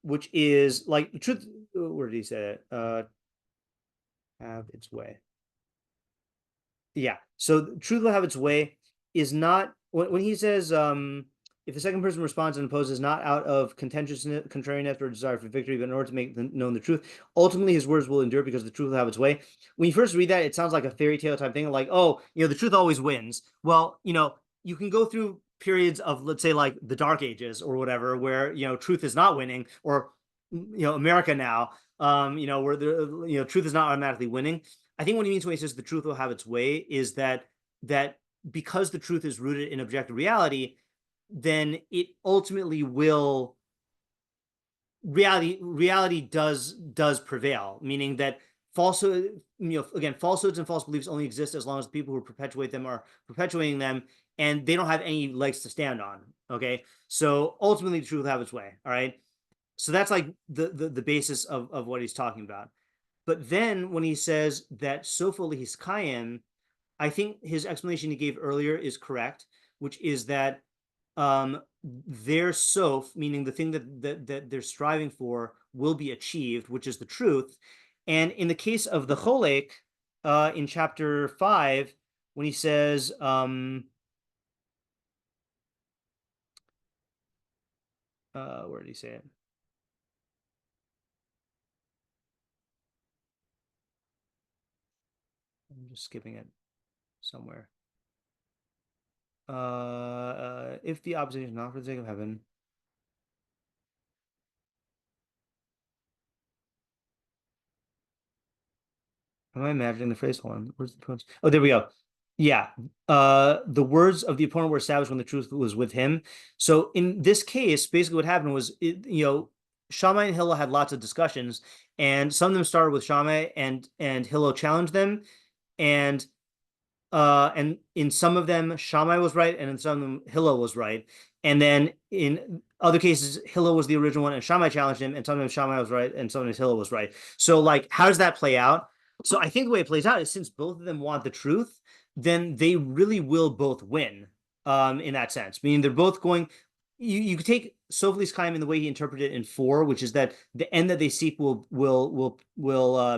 which is like the truth. Where did he say it? Have its way. Yeah. So truth will have its way is not when he says if the second person responds and opposes not out of contentiousness, contrariness, or desire for victory, but in order to make known the truth, ultimately his words will endure because the truth will have its way. When you first read that, it sounds like a fairy tale type thing, like, oh, the truth always wins. Well, you can go through periods of, let's say, like the Dark Ages or whatever, where truth is not winning, or America now, where the truth is not automatically winning. I think what he means when he says the truth will have its way is that because the truth is rooted in objective reality, then it ultimately will reality does prevail, meaning that falsehood, again, falsehoods and false beliefs only exist as long as the people who perpetuate them are perpetuating them, and they don't have any legs to stand on. Okay, so ultimately the truth will have its way. All right, so that's like the basis of what he's talking about. But then when he says that sofa lihiskayim, I think his explanation he gave earlier is correct, which is that their sof, meaning the thing that they're striving for, will be achieved, which is the truth. And in the case of the cholek, in chapter 5, when he says, where did he say it? I'm just skipping it somewhere. If the opposition is not for the sake of heaven. Am I imagining the phrase? Hold on. Where's the points? Oh, there we go. Yeah. The words of the opponent were established when the truth was with him. So in this case, basically what happened was, Shammai and Hillel had lots of discussions, and some of them started with Shammai, and Hillel challenged them, and in some of them Shammai was right, and in some of them Hillel was right, and then in other cases Hillel was the original one and Shammai challenged him, and sometimes Shammai was right and sometimes Hillel was right. So like, how does that play out? So I think the way it plays out is, since both of them want the truth, then they really will both win, in that sense, meaning they're both going. You could take Sophocles' Chaim in the way he interpreted it in 4, which is that the end that they seek will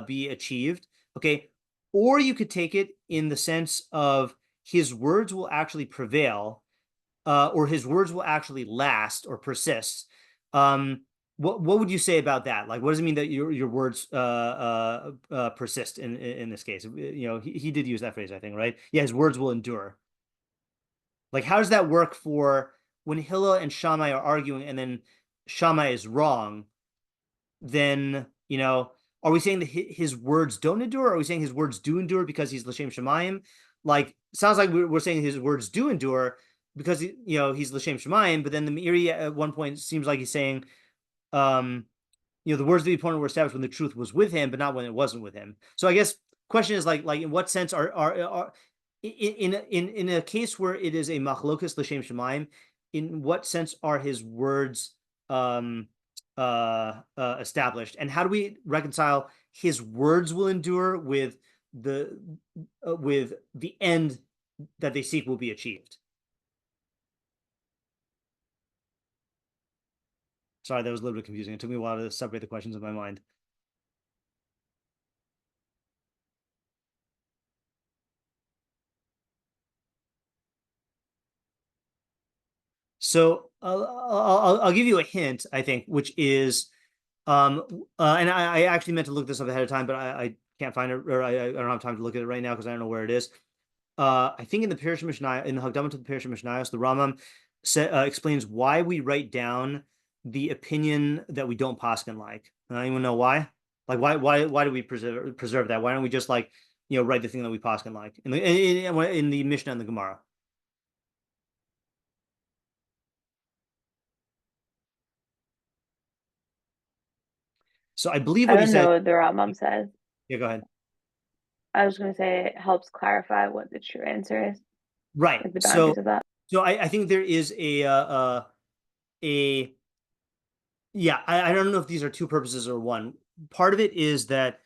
be achieved. Okay, Or you could take it in the sense of his words will actually prevail, or his words will actually last or persist. What would you say about that? Like, what does it mean that your words persist in this case? He did use that phrase, I think, right? Yeah, his words will endure. Like, how does that work for when Hillel and Shammai are arguing, and then Shammai is wrong? Then are we saying that his words don't endure? Or are we saying his words do endure because he's l'shem shamayim? Like, sounds like we're saying his words do endure because he's l'shem shamayim. But then the Meiri at one point seems like he's saying, the words of the opponent were established when the truth was with him, but not when it wasn't with him. So I guess question is like in what sense are in a case where it is a Machlokess l'shem shamayim, in what sense are his words established, and how do we reconcile his words will endure with the end that they seek will be achieved? Sorry, that was a little bit confusing. It took me a while to separate the questions in my mind. So I'll give you a hint, I think, which is, and I actually meant to look this up ahead of time, but I can't find it, or I don't have time to look at it right now because I don't know where it is. I think in the Pirkei Mishnayos, in the Hakdama to the Pirkei Mishnayos, the Rambam explains why we write down the opinion that we don't paskin like. I don't even know why. Like, why do we preserve that? Why don't we just write the thing that we paskin like in the Mishnah and the Gemara? So I believe what he said. I don't know what the Rambam says. Yeah, go ahead. I was going to say it helps clarify what the true answer is. Right. Like the boundaries of that. So I think there is I don't know if these are two purposes or one. Part of it is that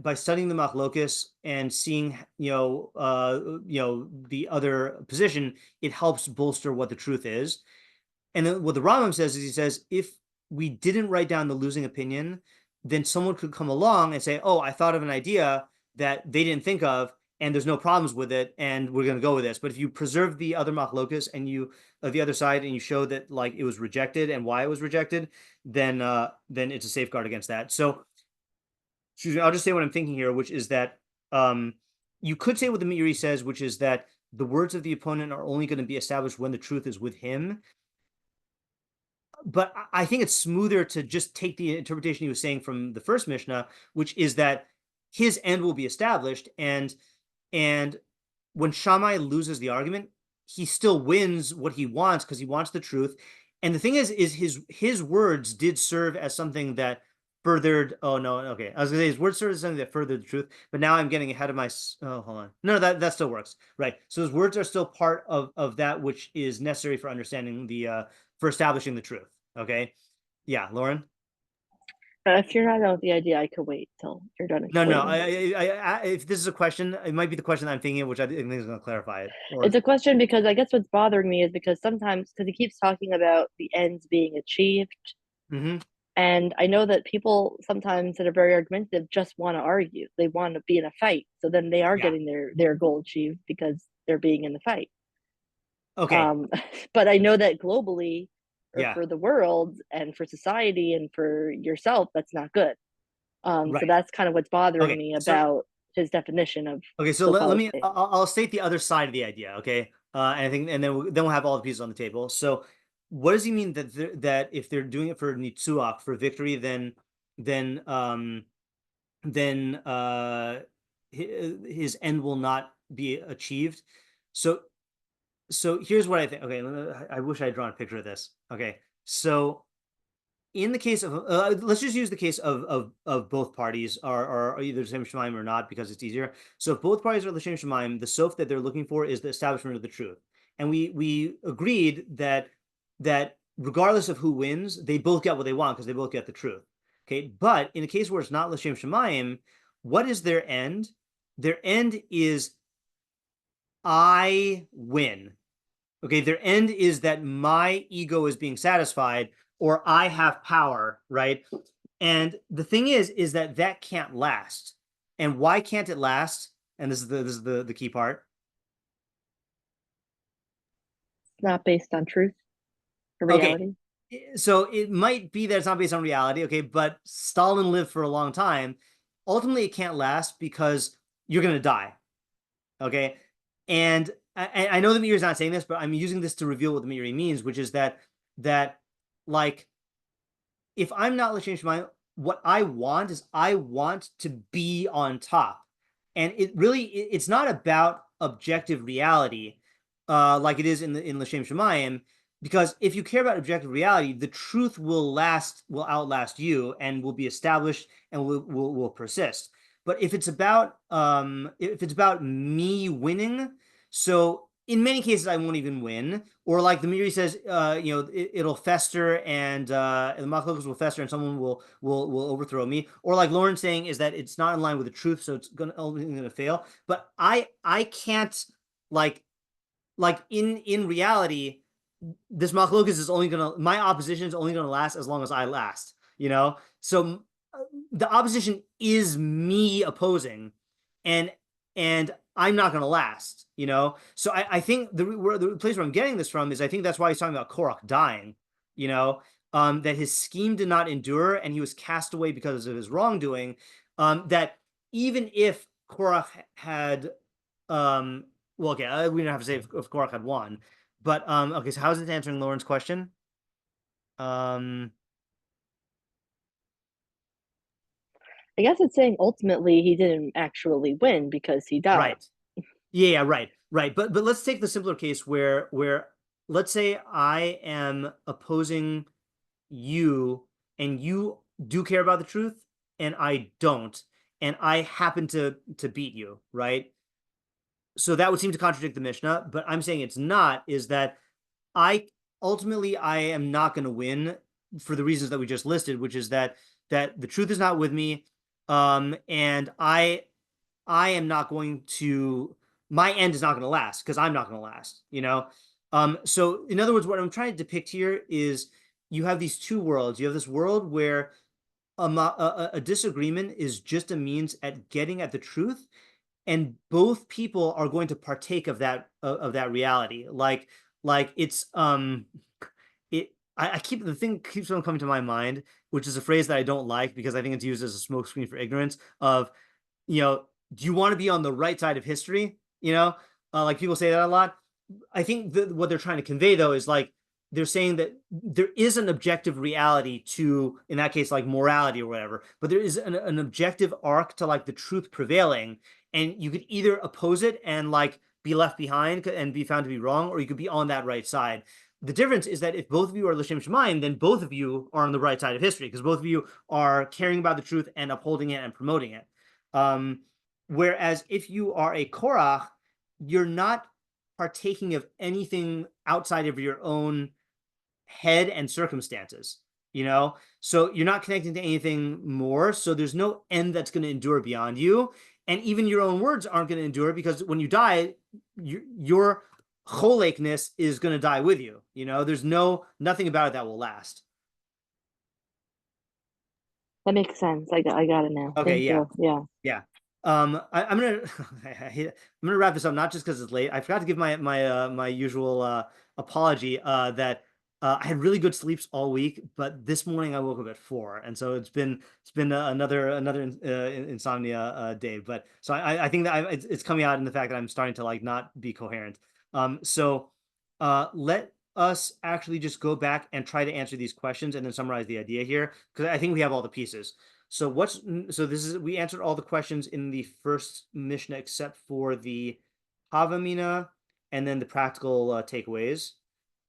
by studying the Machlokess and seeing the other position, it helps bolster what the truth is. And then what the Rambam says is, he says, if we didn't write down the losing opinion, then someone could come along and say, oh, I thought of an idea that they didn't think of, and there's no problems with it, and we're going to go with this. But if you preserve the other Machlokess and the other side, and you show that like it was rejected and why it was rejected, then it's a safeguard against that. So, excuse me, I'll just say what I'm thinking here, which is that you could say what the Meiri says, which is that the words of the opponent are only going to be established when the truth is with him. But I think it's smoother to just take the interpretation he was saying from the first Mishnah, which is that his end will be established, and when Shammai loses the argument, he still wins what he wants because he wants the truth. And the thing is his words did serve as something that furthered. Oh no, okay. I was gonna say his words served as something that furthered the truth, but now I'm getting ahead of my. Oh, hold on. No, that still works, right? So his words are still part of that which is necessary for understanding for establishing the truth. Okay, yeah, Lauren. If you're not done with the idea, I could wait till you're done. No. If this is a question, it might be the question I'm thinking of, which I think is going to clarify it. It's a question because I guess what's bothering me is because sometimes, because he keeps talking about the ends being achieved, and I know that people sometimes that are very argumentative just want to argue. They want to be in a fight, so then they are getting their goal achieved because they're being in the fight. Okay. But I know that globally, for the world and for society and for yourself, that's not good. So that's kind of what's bothering me about his definition of. Okay, so I'll state the other side of the idea. Okay, and I think, and then we'll have all the pieces on the table. So, what does he mean that if they're doing it for nitzuach, for victory, then his end will not be achieved? So here's what I think. Okay, I wish I had drawn a picture of this. Okay, so in the case of let's just use the case of both parties are either l'shem shamayim or not, because it's easier. So if both parties are l'shem shamayim, the sof that they're looking for is the establishment of the truth. And we agreed that regardless of who wins, they both get what they want because they both get the truth. Okay, but in a case where it's not l'shem shamayim, what is their end? Their end is I win. Okay, their end is that my ego is being satisfied, or I have power, right? And the thing is that can't last. And why can't it last? And this is the key part. It's not based on truth or Okay. reality. So it might be that it's not based on reality, okay, but Stalin lived for a long time. Ultimately, it can't last because you're going to die, okay? And I know the Meiri is not saying this, but I'm using this to reveal what the Meiri means, which is that like, if I'm not L'Shem Shemayim, what I want is I want to be on top. And it's not about objective reality, like it is in L'Shem Shemayim, because if you care about objective reality, the truth will outlast you and will be established and will persist. But if it's about me winning, so in many cases I won't even win, or like the Meiri says, it'll fester and the Machlokess will fester and someone will overthrow me, or like Lauren's saying is that it's not in line with the truth, so it's only gonna fail. But I can't like in reality, this Machlokess is only my opposition is only gonna last as long as I last, so the opposition is me opposing, and I'm not gonna last, so I think the place where I'm getting this from is I think that's why he's talking about Korach dying, that his scheme did not endure and he was cast away because of his wrongdoing, that even if Korach had well, okay, we don't have to say if Korach had won, but okay. So how's it answering Lauren's question? I guess it's saying ultimately he didn't actually win because he died. Right. Yeah, right. But let's take the simpler case where let's say I am opposing you and you do care about the truth and I don't, and I happen to beat you, right? So that would seem to contradict the Mishnah, but I'm saying it's not, is that I am not going to win for the reasons that we just listed, which is that the truth is not with me, and I am not going to, my end is not going to last because I'm not going to last, So in other words, what I'm trying to depict here is you have these two worlds. You have this world where a disagreement is just a means at getting at the truth, and both people are going to partake of that reality. Like it's the thing keeps on coming to my mind, which is a phrase that I don't like because I think it's used as a smokescreen for ignorance of, do you want to be on the right side of history? Like people say that a lot. I think what they're trying to convey though is like, they're saying that there is an objective reality to, in that case, like morality or whatever, but there is an objective arc to like the truth prevailing. And you could either oppose it and like be left behind and be found to be wrong, or you could be on that right side. The difference is that if both of you are L'Shem Shemayim, then both of you are on the right side of history because both of you are caring about the truth and upholding it and promoting it. Whereas if you are a Korach, you're not partaking of anything outside of your own head and circumstances, so you're not connecting to anything more. So there's no end that's going to endure beyond you. And even your own words aren't going to endure because when you die, your cholekness is going to die with you. There's nothing about it that will last. That makes sense. I got it now. Okay. Thank you. Yeah. I'm gonna wrap this up, not just because it's late. I forgot to give my usual apology that I had really good sleeps all week, but this morning I woke up at 4, and so it's been another insomnia day. But so I think that it's coming out in the fact that I'm starting to like not be coherent. So let us actually just go back and try to answer these questions and then summarize the idea here, because I think we have all the pieces. So we answered all the questions in the first Mishnah except for the Havamina and then the practical takeaways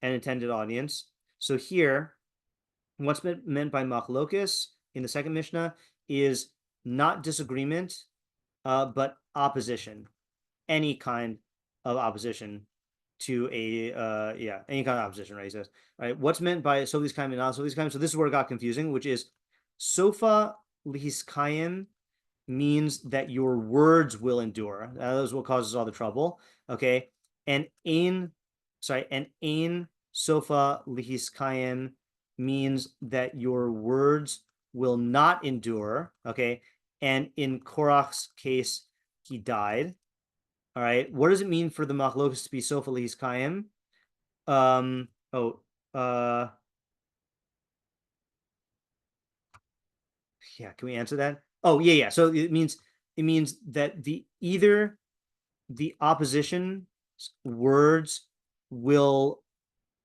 and intended audience. So here, what's meant by Machlokess in the second Mishnah is not disagreement, but opposition, any kind of opposition to any kind of opposition, right? He says, right? What's meant by Sofi's Kaim and not Sofi's Kaim? So this is where it got confusing, which is Sofa Lihiskayim means that your words will endure. That is what causes all the trouble. Okay. And Ein Sofa Lihiskayim means that your words will not endure. Okay. and in Korach's case, he died. All right. What does it mean for the Machlokess to be sofa lihis kayim? Yeah, can we answer that? Oh, yeah. So it means that either the opposition words will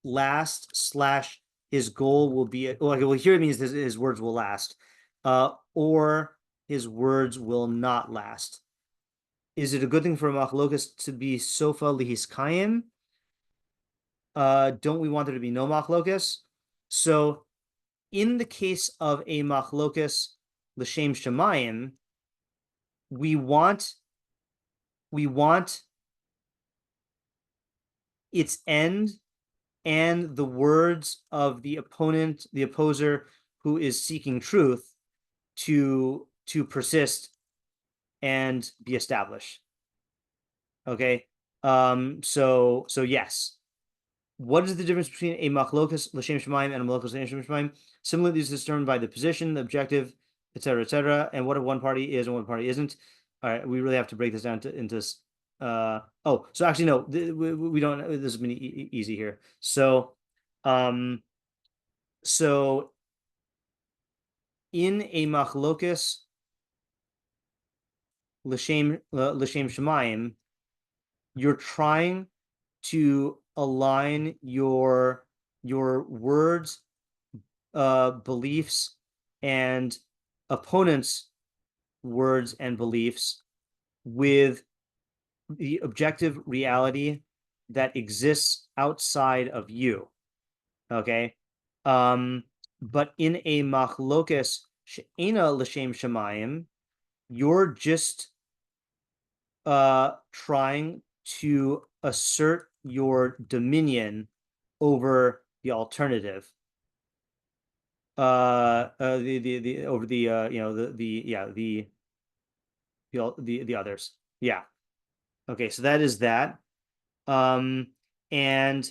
last / his goal will be well, here it means his words will last, or his words will not last. Is it a good thing for a Machlokess to be sofa lihis kayim? Don't we want there to be no Machlokess? So in the case of a Machlokess l'shem shemayim, we want its end and the words of the opponent, the opposer who is seeking truth, to persist and be established. Okay. So yes. What is the difference between a Machlokess l'shem shemayim and a Machlokess l'shem shemayim? Similarly, this is determined by the position, the objective, etc., and what if one party is and one party isn't. All right, we really have to break this down into so actually no, we don't. This has been easy here. So in a Machlokess l'shem shemayim, you're trying to align your words, beliefs, and opponents' words and beliefs with the objective reality that exists outside of you. Okay. But in a Machlokess she'ena l'shem shemayim, you're just trying to assert your dominion over the alternative, the others. Yeah. Okay, so that is that. And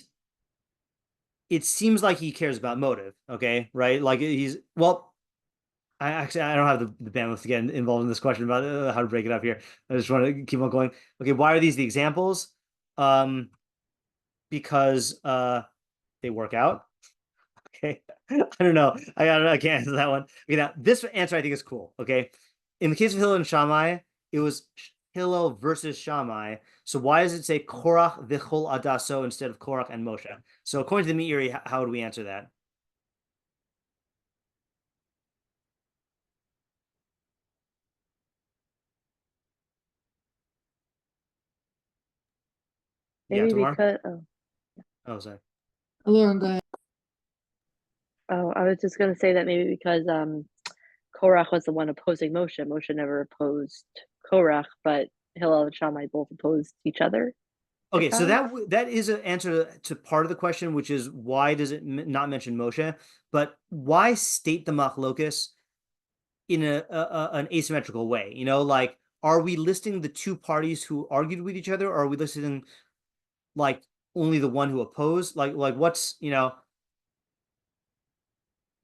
it seems like he cares about motive. Okay, right? Like I don't have the bandwidth to get involved in this question about how to break it up here. I just want to keep on going. Okay, why are these the examples? Because they work out. Okay, I don't know. I can't answer that one. Okay, now this answer I think is cool. Okay, in the case of Hillel and Shammai, it was Hillel versus Shammai. So why does it say Korach v'chol adaso instead of Korach and Moshe? So according to the Meiri, how would we answer that? Maybe Tamar? because Sorry. Lauren, go ahead. Oh, I was just gonna say that maybe because Korach was the one opposing Moshe. Moshe never opposed Korach, but Hillel and Shammai both opposed each other. Okay, so that is an answer to part of the question, which is why does it not mention Moshe? But why state the Machlokess in an asymmetrical way? You know, like, are we listing the two parties who argued with each other, or are we listing like only the one who opposed? Like what's, you know,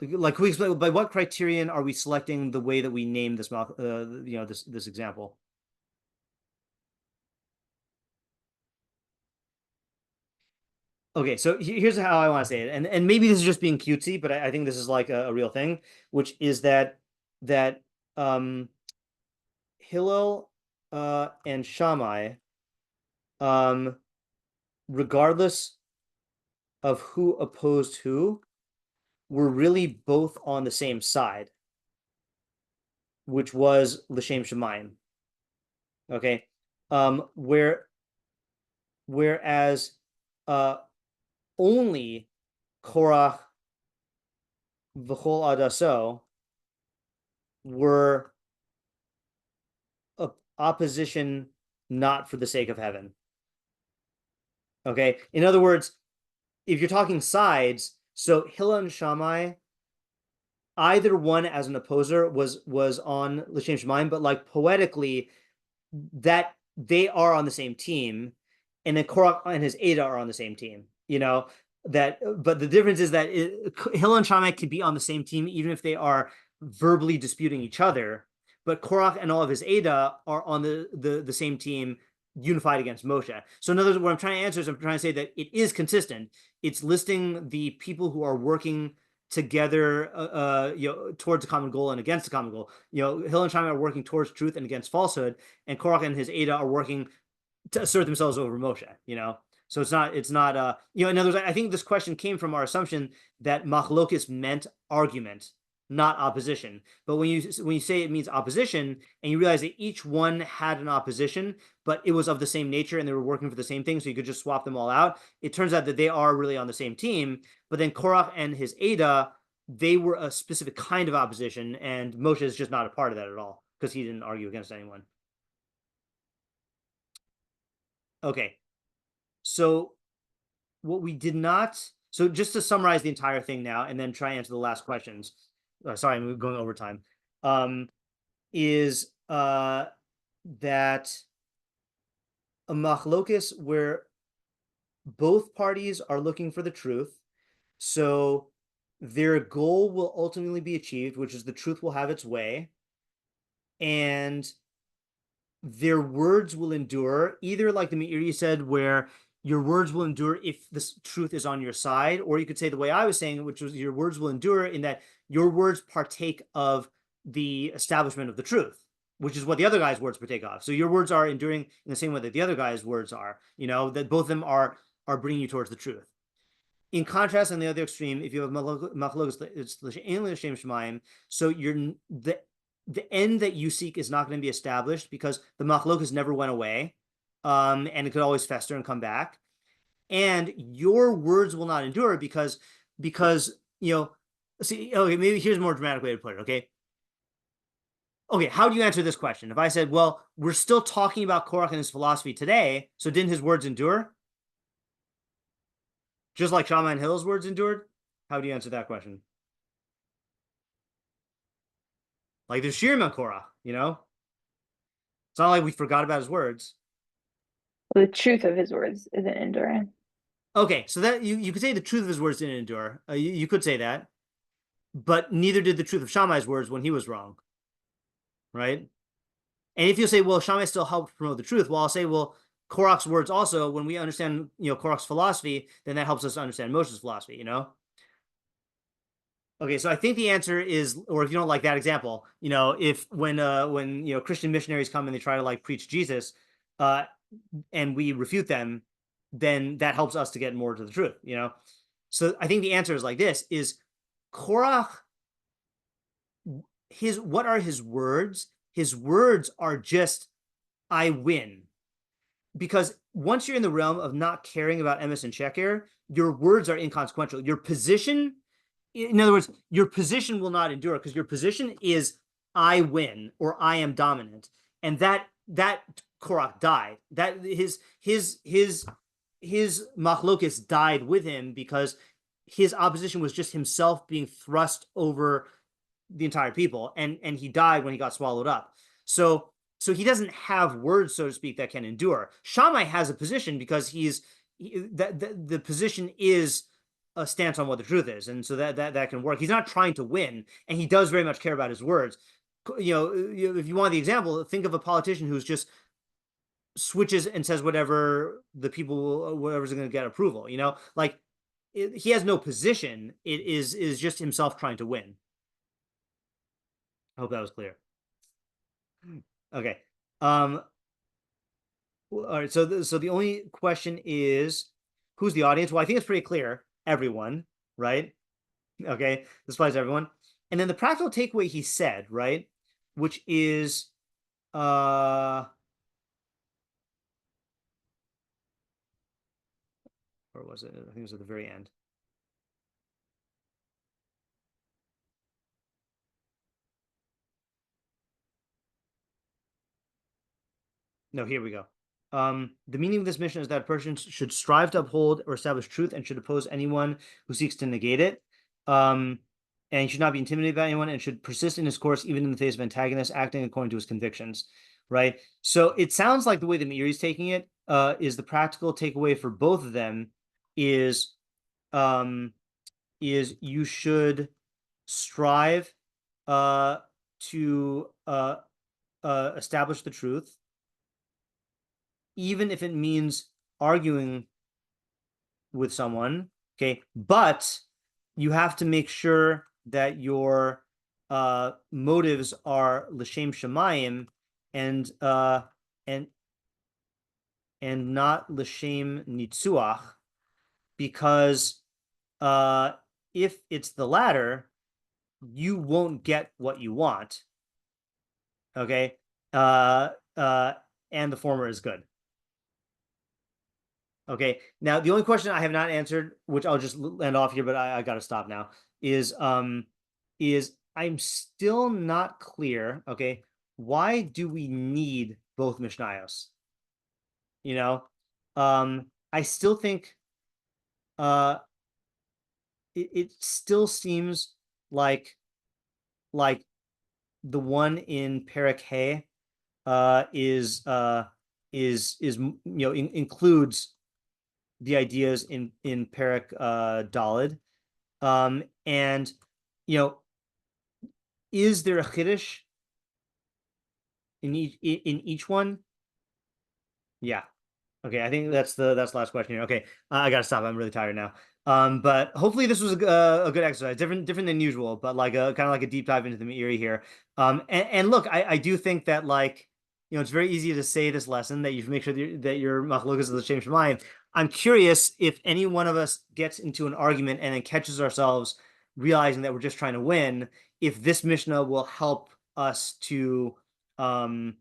like, can we explain by what criterion are we selecting the way that we name this this example? Okay, so here's how I want to say it, and maybe this is just being cutesy, but I think this is like a real thing, which is that Hillel and Shammai, regardless of who opposed who, were really both on the same side, which was l'shem shemayim. Okay, whereas only Korach v'chol adaso were opposition not for the sake of heaven. Okay, in other words, if you're talking sides, so Hillel and Shammai, either one as an opposer was on l'shem shemayim, but like poetically, that they are on the same team, and then Korach and his Ada are on the same team. You know, that, but the difference is that Hillel and Shammai could be on the same team even if they are verbally disputing each other. but Korach and all of his Ada are on the same team, unified against Moshe. So in other words, what I'm trying to answer is I'm trying to say that it is consistent. It's listing the people who are working together, towards a common goal and against a common goal. Hill and Shammai are working towards truth and against falsehood, and Korach and his Ada are working to assert themselves over Moshe. So it's not. In other words, I think this question came from our assumption that Machlokess meant argument, not opposition. But when you say it means opposition, and you realize that each one had an opposition, but it was of the same nature and they were working for the same thing, so you could just swap them all out, it turns out that they are really on the same team. But then Korach and his Ada, they were a specific kind of opposition, and Moshe is just not a part of that at all because he didn't argue against anyone. Okay, so what we did not, so just to summarize the entire thing now and then try and answer the last questions. Sorry, I'm going over time. Is that a machlokess where both parties are looking for the truth, so their goal will ultimately be achieved, which is the truth will have its way, and their words will endure, either like the Meiri said, where your words will endure if the truth is on your side, or you could say the way I was saying, which was your words will endure in that your words partake of the establishment of the truth, which is what the other guy's words partake of. So your words are enduring in the same way that the other guy's words are, that both of them are bringing you towards the truth. In contrast, on the other extreme, if you have machlokes, it's l'shem shemaim, so the end that you seek is not going to be established because the machlokes never went away, and it could always fester and come back. And your words will not endure because see, okay, maybe here's a more dramatic way to put it, okay, how do you answer this question? If I said, well, we're still talking about Korach and his philosophy today, so didn't his words endure? Just like Shammai and Hill's words endured? How do you answer that question? Like there's shiur on Korach, It's not like we forgot about his words. The truth of his words isn't enduring. Okay, so that you could say the truth of his words didn't endure. You could say that, but neither did the truth of Shammai's words when he was wrong, right? And if you say, well, Shammai still helped promote the truth, well, I'll say, well, Korach's words also, when we understand, Korach's philosophy, then that helps us understand Moshe's philosophy, Okay, so I think the answer is, or if you don't like that example, if when Christian missionaries come and they try to preach Jesus, and we refute them, then that helps us to get more to the truth, So I think the answer is like this: is Korach, what are his words? His words are just, I win. Because once you're in the realm of not caring about emes and sheker, your words are inconsequential. Your position, in other words, your position will not endure because your position is I win or I am dominant, and that Korach died. That his machlokes died with him because his opposition was just himself being thrust over the entire people, and he died when he got swallowed up. So he doesn't have words, so to speak, that can endure. Shammai has a position because the position is a stance on what the truth is, and so that can work. He's not trying to win, and he does very much care about his words. If you want the example, think of a politician who's just switches and says whatever's going to get approval. He has no position. It is just himself trying to win. I hope that was clear. Okay. All right. So the only question is, who's the audience? Well, I think it's pretty clear. Everyone, right? Okay. This applies to everyone. And then the practical takeaway he said, right, which is, where was it? I think it was at the very end. No, here we go. The meaning of this mission is that a person should strive to uphold or establish truth and should oppose anyone who seeks to negate it. And he should not be intimidated by anyone and should persist in his course even in the face of antagonists, acting according to his convictions, right? So it sounds like the way that Meiri is taking it is the practical takeaway for both of them is you should strive to establish the truth, even if it means arguing with someone, okay? But you have to make sure that your motives are l'shem shamayim and not l'shem nitzuach, because if it's the latter, you won't get what you want, okay? And the former is good. Okay, now the only question I have not answered, which I'll just end off here, but I got to stop now, is I'm still not clear, okay, why do we need both mishnayos? You know, I still think it still seems like the one in Pirkei includes the ideas in Perek Daled, and is there a chiddush in each one? Yeah. Okay, I think that's the last question here. Okay, I gotta stop. I'm really tired now. But hopefully this was a good exercise, different than usual, but like kind of like a deep dive into the Meiri here. And look, I do think that it's very easy to say this lesson that you should make sure that your Machlokess is l'shem shamayim. I'm curious if any one of us gets into an argument and then catches ourselves realizing that we're just trying to win, if this Mishnah will help us to back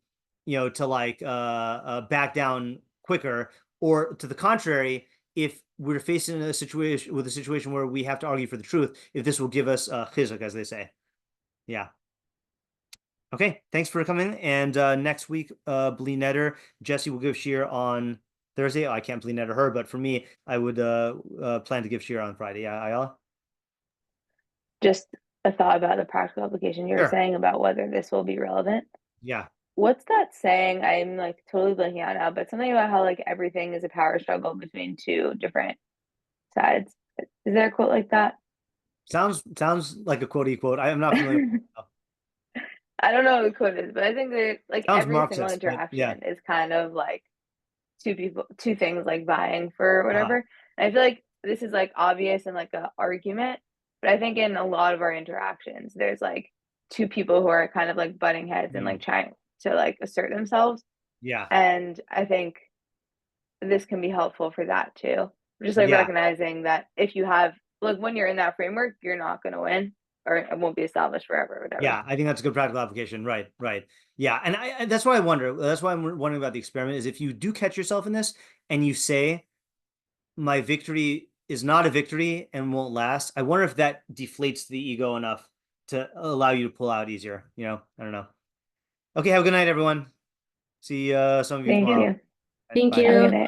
down quicker, or to the contrary, if we're facing a situation where we have to argue for the truth, if this will give us chizuk, as they say. Yeah. Okay, thanks for coming. And next week, Bli Neder, Jesse will give shiur on Thursday. Oh, I can't Bli Neder her, but for me, I would plan to give shiur on Friday. Yeah, Ayala? Just a thought about the practical application you were saying about whether this will be relevant. Yeah. What's that saying? I'm like totally blanking out now, but something about how like everything is a power struggle between two different sides. Is there a quote like that? Sounds like a quotey quote. I am not familiar with it. I don't know what the quote is, but I think that like Sounds every Marxist, single interaction is kind of like two things like vying for whatever. And I feel like this is like obvious in like an argument, but I think in a lot of our interactions, there's like two people who are kind of like butting heads and like trying to like assert themselves. Yeah. And I think this can be helpful for that too. Just like recognizing that if you have like when you're in that framework, you're not going to win, or it won't be established forever, or whatever. Yeah, I think that's a good practical application. Right. Yeah, and that's why I wonder. That's why I'm wondering about the experiment. Is if you do catch yourself in this and you say, "My victory is not a victory and won't last," I wonder if that deflates the ego enough to allow you to pull out easier. I don't know. Okay, have a good night, everyone. See some of you tomorrow. Thank you. Thank you.